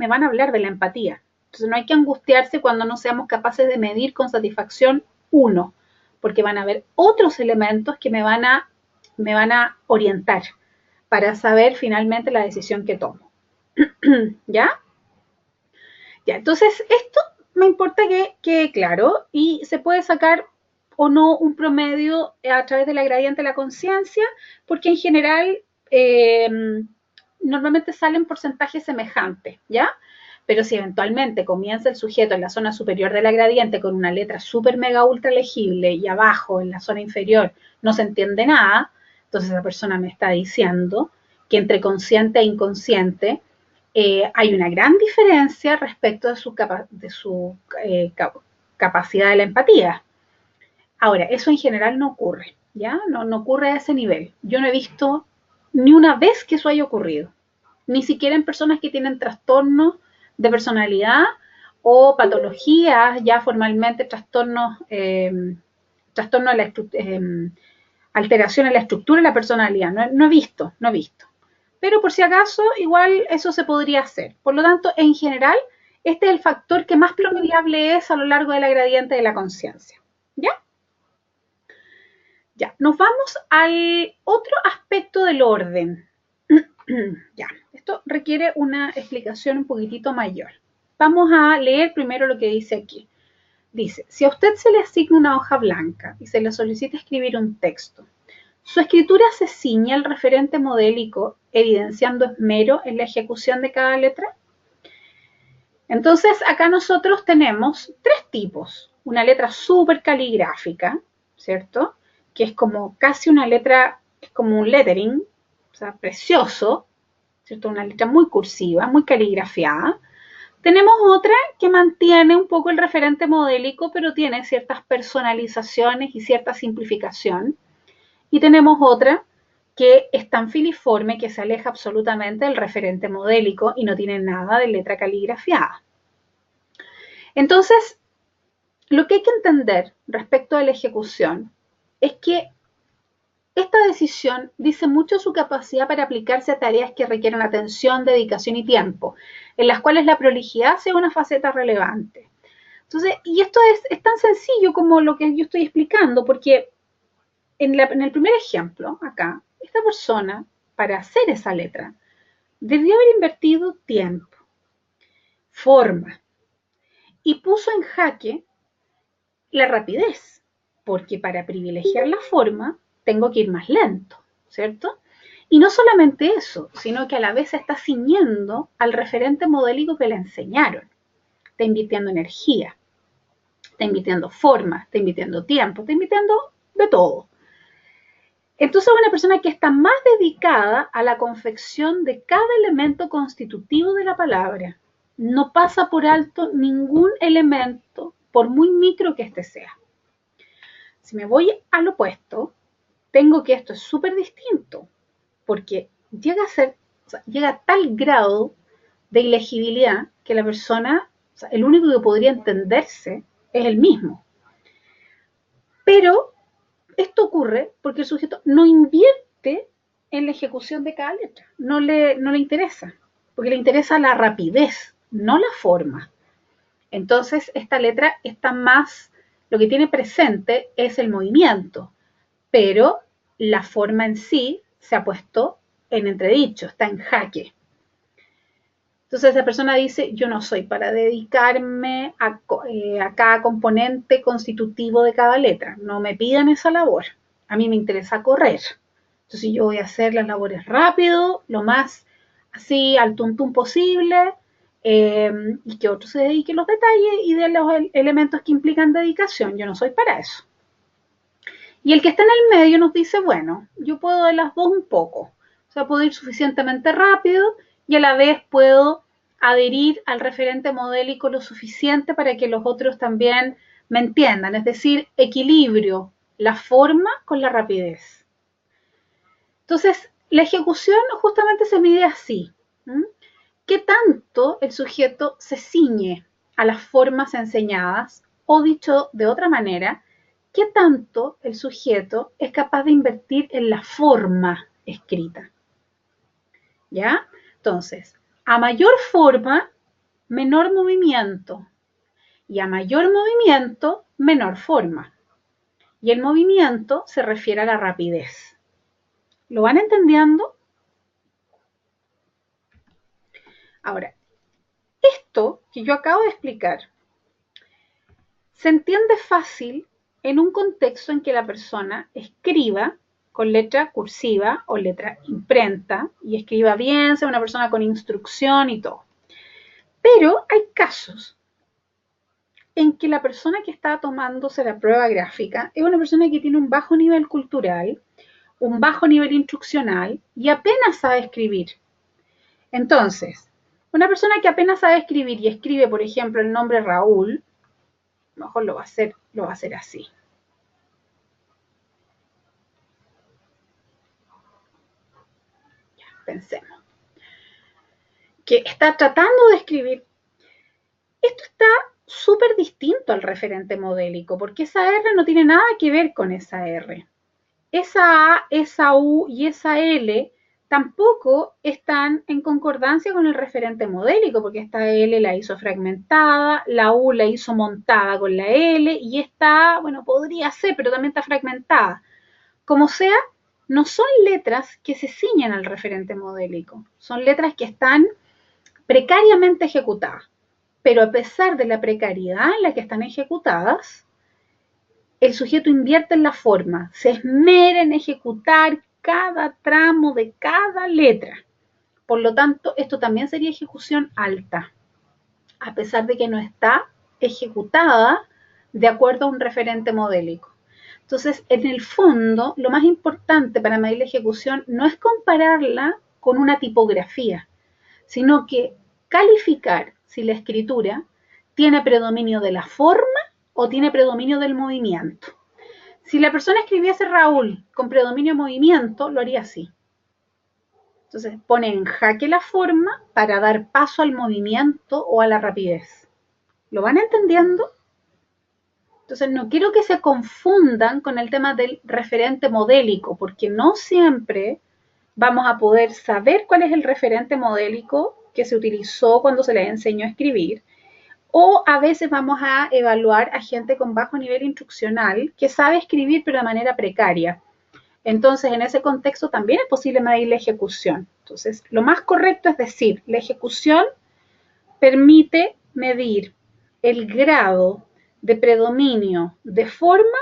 van a hablar de la empatía. Entonces, no hay que angustiarse cuando no seamos capaces de medir con satisfacción uno, porque van a haber otros elementos que me van a orientar para saber finalmente la decisión que tomo. ¿Ya? Ya, entonces esto me importa que quede claro y se puede sacar o no un promedio a través de la gradiente de la conciencia, porque en general normalmente salen porcentajes semejantes, ¿ya? Pero si eventualmente comienza el sujeto en la zona superior de la gradiente con una letra súper mega ultra legible y abajo en la zona inferior no se entiende nada, entonces esa persona me está diciendo que entre consciente e inconsciente hay una gran diferencia respecto de su capacidad de la empatía. Ahora, eso en general no ocurre, ¿ya? No ocurre a ese nivel. Yo no he visto ni una vez que eso haya ocurrido, ni siquiera en personas que tienen trastornos de personalidad o patologías, ya formalmente trastornos de la alteración en la estructura de la personalidad. No he visto. Pero por si acaso, igual eso se podría hacer. Por lo tanto, en general, este es el factor que más promediable es a lo largo de la gradiente de la conciencia. ¿Ya? Ya, nos vamos al otro aspecto del orden. Ya, esto requiere una explicación un poquitito mayor. Vamos a leer primero lo que dice aquí. Dice, si a usted se le asigna una hoja blanca y se le solicita escribir un texto, su escritura se ciñe al referente modélico, evidenciando esmero en la ejecución de cada letra. Entonces, acá nosotros tenemos 3 tipos. Una letra súper caligráfica, ¿cierto? Que es como casi una letra, es como un lettering, o sea, precioso, ¿cierto? Una letra muy cursiva, muy caligrafiada. Tenemos otra que mantiene un poco el referente modélico, pero tiene ciertas personalizaciones y cierta simplificación. Y tenemos otra que es tan filiforme que se aleja absolutamente del referente modélico y no tiene nada de letra caligrafiada. Entonces, lo que hay que entender respecto a la ejecución es que esta decisión dice mucho su capacidad para aplicarse a tareas que requieren atención, dedicación y tiempo, en las cuales la prolijidad sea una faceta relevante. Entonces, y esto es tan sencillo como lo que yo estoy explicando, porque en el primer ejemplo, acá, esta persona, para hacer esa letra, debió haber invertido tiempo, forma, y puso en jaque la rapidez, porque para privilegiar la forma tengo que ir más lento, ¿cierto? Y no solamente eso, sino que a la vez se está ciñendo al referente modélico que le enseñaron. Está invirtiendo energía, está invirtiendo forma, está invirtiendo tiempo, está invirtiendo de todo. Entonces es una persona que está más dedicada a la confección de cada elemento constitutivo de la palabra. No pasa por alto ningún elemento, por muy micro que éste sea. Si me voy al opuesto, tengo que esto es súper distinto, porque llega a ser, o sea, llega a tal grado de ilegibilidad que la persona, o sea, el único que podría entenderse es el mismo. Pero esto ocurre porque el sujeto no invierte en la ejecución de cada letra, no le interesa, porque le interesa la rapidez, no la forma. Entonces, esta letra está más, lo que tiene presente es el movimiento, pero la forma en sí se ha puesto en entredicho, está en jaque. Entonces esa persona dice, yo no soy para dedicarme a cada componente constitutivo de cada letra, no me pidan esa labor, a mí me interesa correr. Entonces yo voy a hacer las labores rápido, lo más así al tuntún posible, y que otro se dedique a los detalles y de los elementos que implican dedicación, yo no soy para eso. Y el que está en el medio nos dice, bueno, yo puedo de las dos un poco, o sea, puedo ir suficientemente rápido y a la vez puedo adherir al referente modélico lo suficiente para que los otros también me entiendan, es decir, equilibrio la forma con la rapidez. Entonces, la ejecución justamente se mide así. ¿Qué tanto el sujeto se ciñe a las formas enseñadas? O dicho de otra manera, ¿qué tanto el sujeto es capaz de invertir en la forma escrita? ¿Ya? Entonces, a mayor forma, menor movimiento. Y a mayor movimiento, menor forma. Y el movimiento se refiere a la rapidez. ¿Lo van entendiendo? Ahora, esto que yo acabo de explicar se entiende fácil en un contexto en que la persona escriba con letra cursiva o letra imprenta y escriba bien, sea una persona con instrucción y todo. Pero hay casos en que la persona que está tomándose la prueba gráfica es una persona que tiene un bajo nivel cultural, un bajo nivel instruccional y apenas sabe escribir. Entonces, una persona que apenas sabe escribir y escribe, por ejemplo, el nombre Raúl, a lo mejor lo va a hacer así. Ya, pensemos. Que está tratando de escribir. Esto está súper distinto al referente modélico, porque esa R no tiene nada que ver con esa R. Esa A, esa U y esa L tampoco están en concordancia con el referente modélico, porque esta L la hizo fragmentada, la U la hizo montada con la L, y esta, bueno, podría ser, pero también está fragmentada. Como sea, no son letras que se ciñen al referente modélico, son letras que están precariamente ejecutadas. Pero a pesar de la precariedad en la que están ejecutadas, el sujeto invierte en la forma, se esmera en ejecutar cada tramo de cada letra. Por lo tanto, esto también sería ejecución alta, a pesar de que no está ejecutada de acuerdo a un referente modélico. Entonces, en el fondo, lo más importante para medir la ejecución no es compararla con una tipografía, sino que calificar si la escritura tiene predominio de la forma o tiene predominio del movimiento. Si la persona escribiese Raúl con predominio de movimiento, lo haría así. Entonces pone en jaque la forma para dar paso al movimiento o a la rapidez. ¿Lo van entendiendo? Entonces no quiero que se confundan con el tema del referente modélico, porque no siempre vamos a poder saber cuál es el referente modélico que se utilizó cuando se les enseñó a escribir, o a veces vamos a evaluar a gente con bajo nivel instruccional que sabe escribir pero de manera precaria. Entonces, en ese contexto también es posible medir la ejecución. Entonces, lo más correcto es decir, la ejecución permite medir el grado de predominio de forma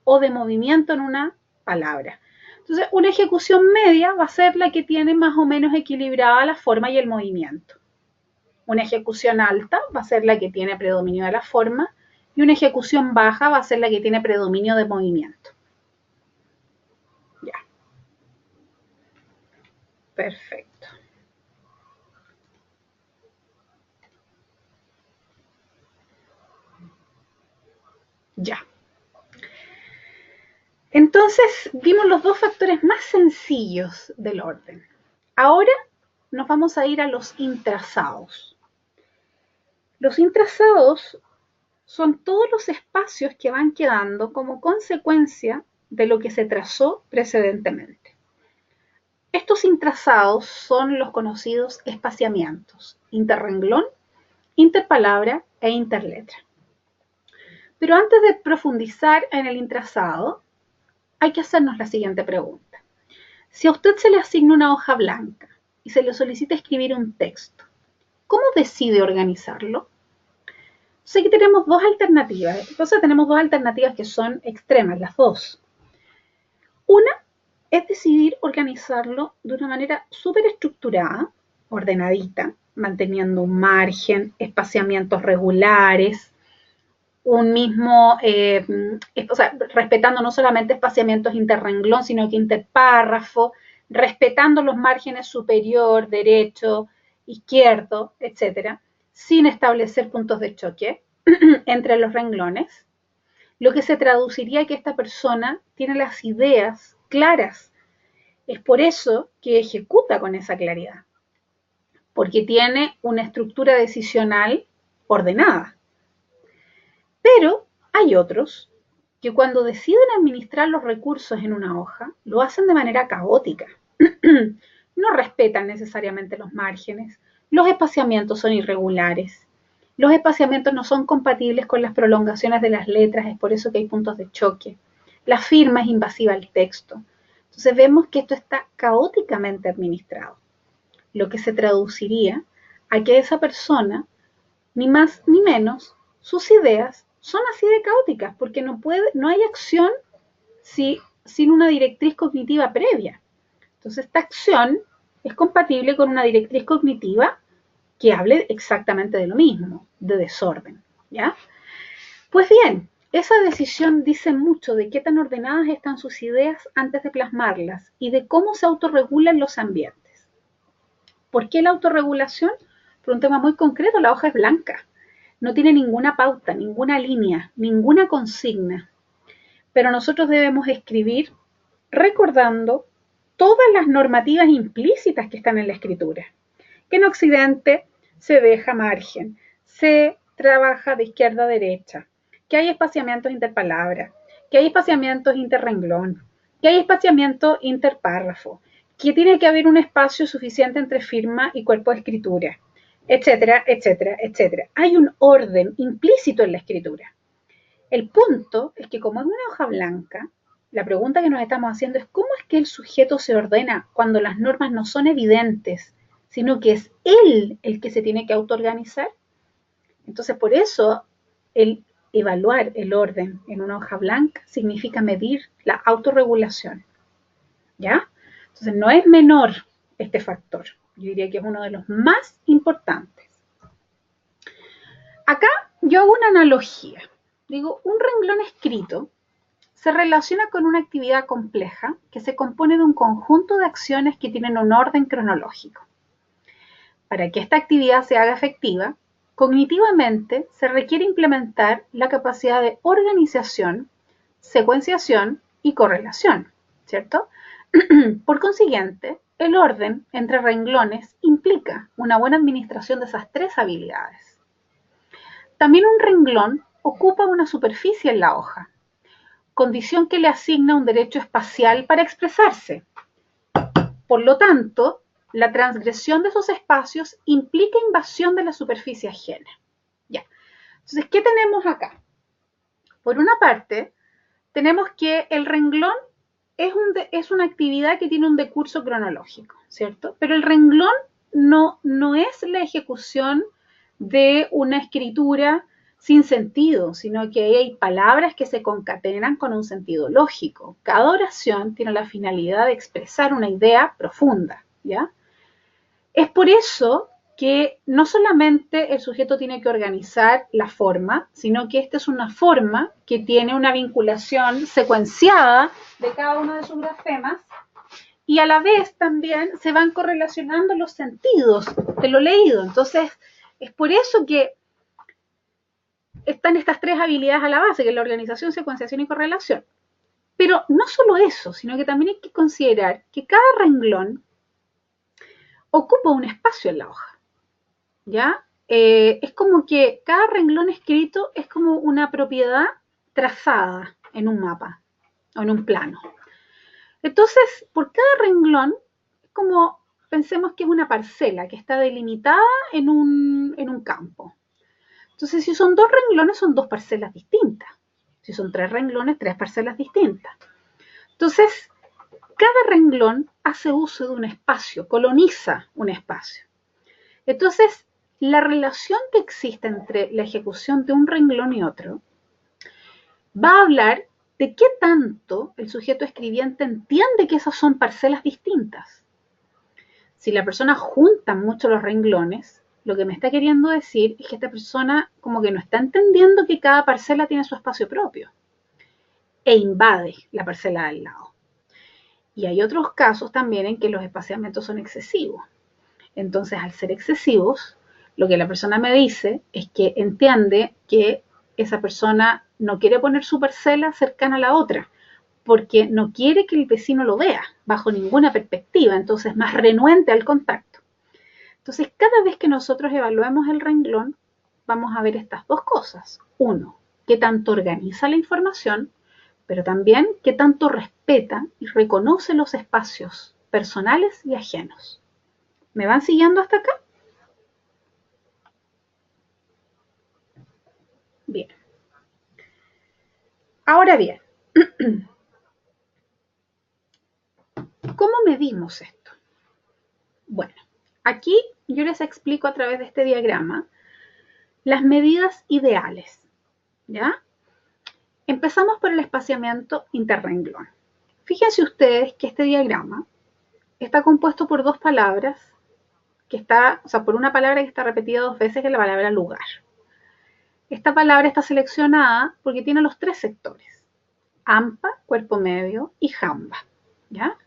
o de movimiento en una palabra. Entonces, una ejecución media va a ser la que tiene más o menos equilibrada la forma y el movimiento. Una ejecución alta va a ser la que tiene predominio de la forma y una ejecución baja va a ser la que tiene predominio de movimiento. Ya. Perfecto. Ya. Entonces, vimos los dos factores más sencillos del orden. Ahora nos vamos a ir a los intrazados. Los intrazados son todos los espacios que van quedando como consecuencia de lo que se trazó precedentemente. Estos intrazados son los conocidos espaciamientos, interrenglón, interpalabra e interletra. Pero antes de profundizar en el intrazado, hay que hacernos la siguiente pregunta. Si a usted se le asigna una hoja blanca y se le solicita escribir un texto, ¿cómo decide organizarlo? Sé que tenemos dos alternativas. Entonces tenemos dos alternativas que son extremas, las dos. Una es decidir organizarlo de una manera súper estructurada, ordenadita, manteniendo un margen, espaciamientos regulares, un mismo, o sea, respetando no solamente espaciamientos interrenglón, sino que interpárrafo, respetando los márgenes superior, derecho, izquierdo, etcétera, sin establecer puntos de choque entre los renglones, lo que se traduciría que esta persona tiene las ideas claras. Es por eso que ejecuta con esa claridad, porque tiene una estructura decisional ordenada. Pero hay otros que cuando deciden administrar los recursos en una hoja, lo hacen de manera caótica. No respetan necesariamente los márgenes, los espaciamientos son irregulares, los espaciamientos no son compatibles con las prolongaciones de las letras, es por eso que hay puntos de choque. La firma es invasiva al texto. Entonces vemos que esto está caóticamente administrado, lo que se traduciría a que esa persona, ni más ni menos, sus ideas son así de caóticas, porque no hay acción sin una directriz cognitiva previa. Entonces esta acción es compatible con una directriz cognitiva que hable exactamente de lo mismo, de desorden, ¿ya? Pues bien, esa decisión dice mucho de qué tan ordenadas están sus ideas antes de plasmarlas y de cómo se autorregulan los ambientes. ¿Por qué la autorregulación? Por un tema muy concreto, la hoja es blanca. No tiene ninguna pauta, ninguna línea, ninguna consigna. Pero nosotros debemos escribir recordando todas las normativas implícitas que están en la escritura. Que en Occidente se deja margen, se trabaja de izquierda a derecha, que hay espaciamientos interpalabra, que hay espaciamientos interrenglón, que hay espaciamiento interpárrafo, que tiene que haber un espacio suficiente entre firma y cuerpo de escritura, etcétera, etcétera, etcétera. Hay un orden implícito en la escritura. El punto es que como es una hoja blanca, la pregunta que nos estamos haciendo es cómo es que el sujeto se ordena cuando las normas no son evidentes, sino que es él el que se tiene que autoorganizar. Entonces, por eso, el evaluar el orden en una hoja blanca significa medir la autorregulación, ¿ya? Entonces, no es menor este factor. Yo diría que es uno de los más importantes. Acá yo hago una analogía. Digo, un renglón escrito se relaciona con una actividad compleja que se compone de un conjunto de acciones que tienen un orden cronológico. Para que esta actividad se haga efectiva, cognitivamente se requiere implementar la capacidad de organización, secuenciación y correlación, ¿cierto? Por consiguiente, el orden entre renglones implica una buena administración de esas tres habilidades. También un renglón ocupa una superficie en la hoja, condición que le asigna un derecho espacial para expresarse. Por lo tanto, la transgresión de esos espacios implica invasión de la superficie ajena. Ya. Entonces, ¿qué tenemos acá? Por una parte, tenemos que el renglón es una actividad que tiene un decurso cronológico, ¿cierto? Pero el renglón no es la ejecución de una escritura sin sentido, sino que hay palabras que se concatenan con un sentido lógico. Cada oración tiene la finalidad de expresar una idea profunda, ¿ya? Es por eso que no solamente el sujeto tiene que organizar la forma, sino que esta es una forma que tiene una vinculación secuenciada de cada uno de sus grafemas y a la vez también se van correlacionando los sentidos de lo leído. Entonces, es por eso que están estas tres habilidades a la base, que es la organización, secuenciación y correlación. Pero no solo eso, sino que también hay que considerar que cada renglón ocupa un espacio en la hoja, ¿ya? Es como que cada renglón escrito es como una propiedad trazada en un mapa o en un plano. Entonces, por cada renglón, es como, pensemos que es una parcela que está delimitada en un campo. Entonces, si son dos renglones, son dos parcelas distintas. Si son tres renglones, tres parcelas distintas. Entonces, cada renglón hace uso de un espacio, coloniza un espacio. Entonces, la relación que existe entre la ejecución de un renglón y otro va a hablar de qué tanto el sujeto escribiente entiende que esas son parcelas distintas. Si la persona junta mucho los renglones, lo que me está queriendo decir es que esta persona como que no está entendiendo que cada parcela tiene su espacio propio e invade la parcela del lado. Y hay otros casos también en que los espaciamientos son excesivos. Entonces, al ser excesivos, lo que la persona me dice es que entiende que esa persona no quiere poner su parcela cercana a la otra, porque no quiere que el vecino lo vea bajo ninguna perspectiva, entonces es más renuente al contacto. Entonces, cada vez que nosotros evaluemos el renglón, vamos a ver estas dos cosas. Uno, qué tanto organiza la información, pero también qué tanto respeta y reconoce los espacios personales y ajenos. ¿Me van siguiendo hasta acá? Bien. Ahora bien, ¿cómo medimos esto? Bueno, aquí yo les explico a través de este diagrama las medidas ideales, ¿ya? Empezamos por el espaciamiento interrenglón. Fíjense ustedes que este diagrama está compuesto por dos palabras, por una palabra que está repetida dos veces, que es la palabra lugar. Esta palabra está seleccionada porque tiene los tres sectores: AMPA, cuerpo medio, y JAMBA, ¿ya?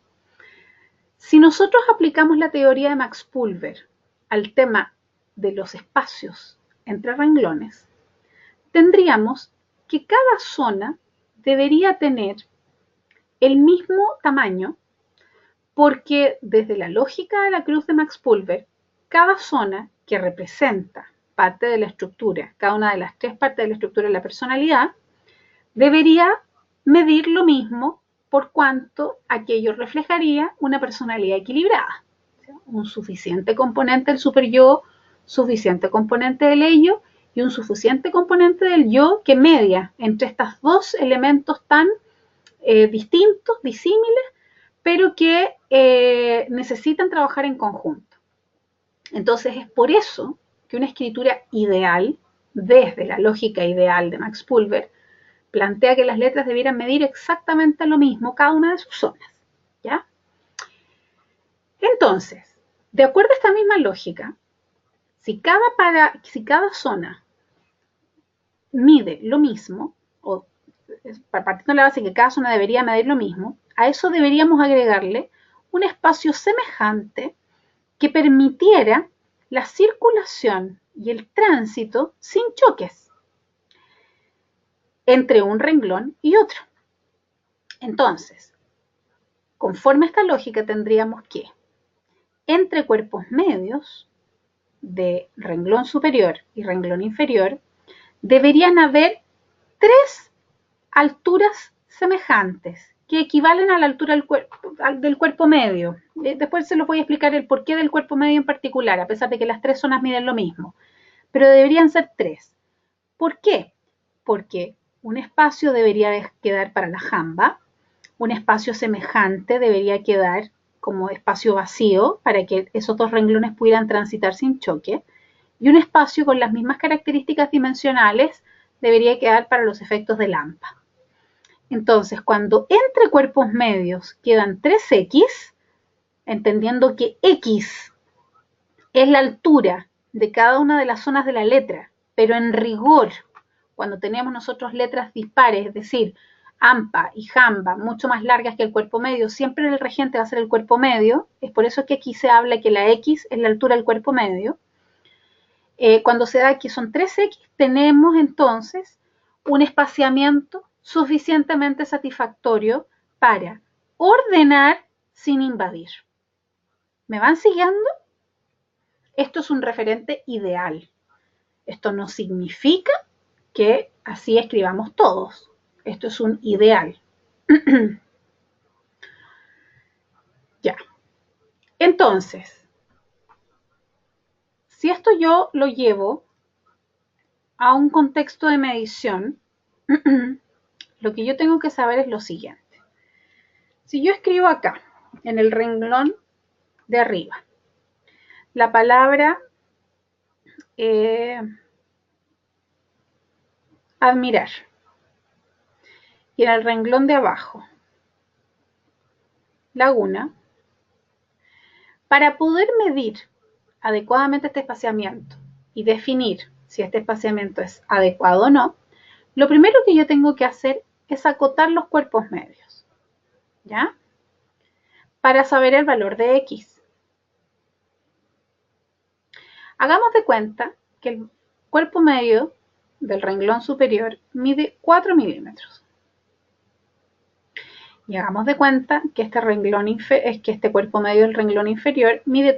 Si nosotros aplicamos la teoría de Max Pulver al tema de los espacios entre renglones, tendríamos que cada zona debería tener el mismo tamaño, porque desde la lógica de la cruz de Max Pulver, cada zona que representa parte de la estructura, cada una de las tres partes de la estructura de la personalidad, debería medir lo mismo por cuanto aquello reflejaría una personalidad equilibrada. Un suficiente componente del superyo, suficiente componente del ello y un suficiente componente del yo que media entre estos dos elementos tan distintos, disímiles, pero que necesitan trabajar en conjunto. Entonces es por eso que una escritura ideal, desde la lógica ideal de Max Pulver, plantea que las letras debieran medir exactamente lo mismo cada una de sus zonas, ¿ya? Entonces, de acuerdo a esta misma lógica, si cada zona mide lo mismo, o partiendo de la base que cada zona debería medir lo mismo, a eso deberíamos agregarle un espacio semejante que permitiera la circulación y el tránsito sin choques entre un renglón y otro. Entonces, conforme a esta lógica, tendríamos que entre cuerpos medios de renglón superior y renglón inferior deberían haber tres alturas semejantes que equivalen a la altura del cuerpo medio. Después se los voy a explicar el porqué del cuerpo medio en particular, a pesar de que las tres zonas miden lo mismo. Pero deberían ser tres. ¿Por qué? Porque un espacio debería quedar para la jamba, un espacio semejante debería quedar como espacio vacío para que esos dos renglones pudieran transitar sin choque, y un espacio con las mismas características dimensionales debería quedar para los efectos de Lampa. Entonces, cuando entre cuerpos medios quedan 3x, entendiendo que x es la altura de cada una de las zonas de la letra, pero en rigor, cuando tenemos nosotros letras dispares, es decir, AMPA y JAMBA, mucho más largas que el cuerpo medio, siempre el regente va a ser el cuerpo medio, es por eso que aquí se habla que la X es la altura del cuerpo medio. Cuando se da que son 3X, tenemos entonces un espaciamiento suficientemente satisfactorio para ordenar sin invadir. ¿Me van siguiendo? Esto es un referente ideal. Esto no significa que así escribamos todos. Esto es un ideal. Ya. Entonces, si esto yo lo llevo a un contexto de medición, lo que yo tengo que saber es lo siguiente. Si yo escribo acá, en el renglón de arriba, la palabra admirar, y en el renglón de abajo, laguna, para poder medir adecuadamente este espaciamiento y definir si este espaciamiento es adecuado o no, lo primero que yo tengo que hacer es acotar los cuerpos medios, ¿ya? Para saber el valor de X. Hagamos de cuenta que el cuerpo medio del renglón superior mide 4 milímetros. Y hagamos de cuenta que este cuerpo medio del renglón inferior mide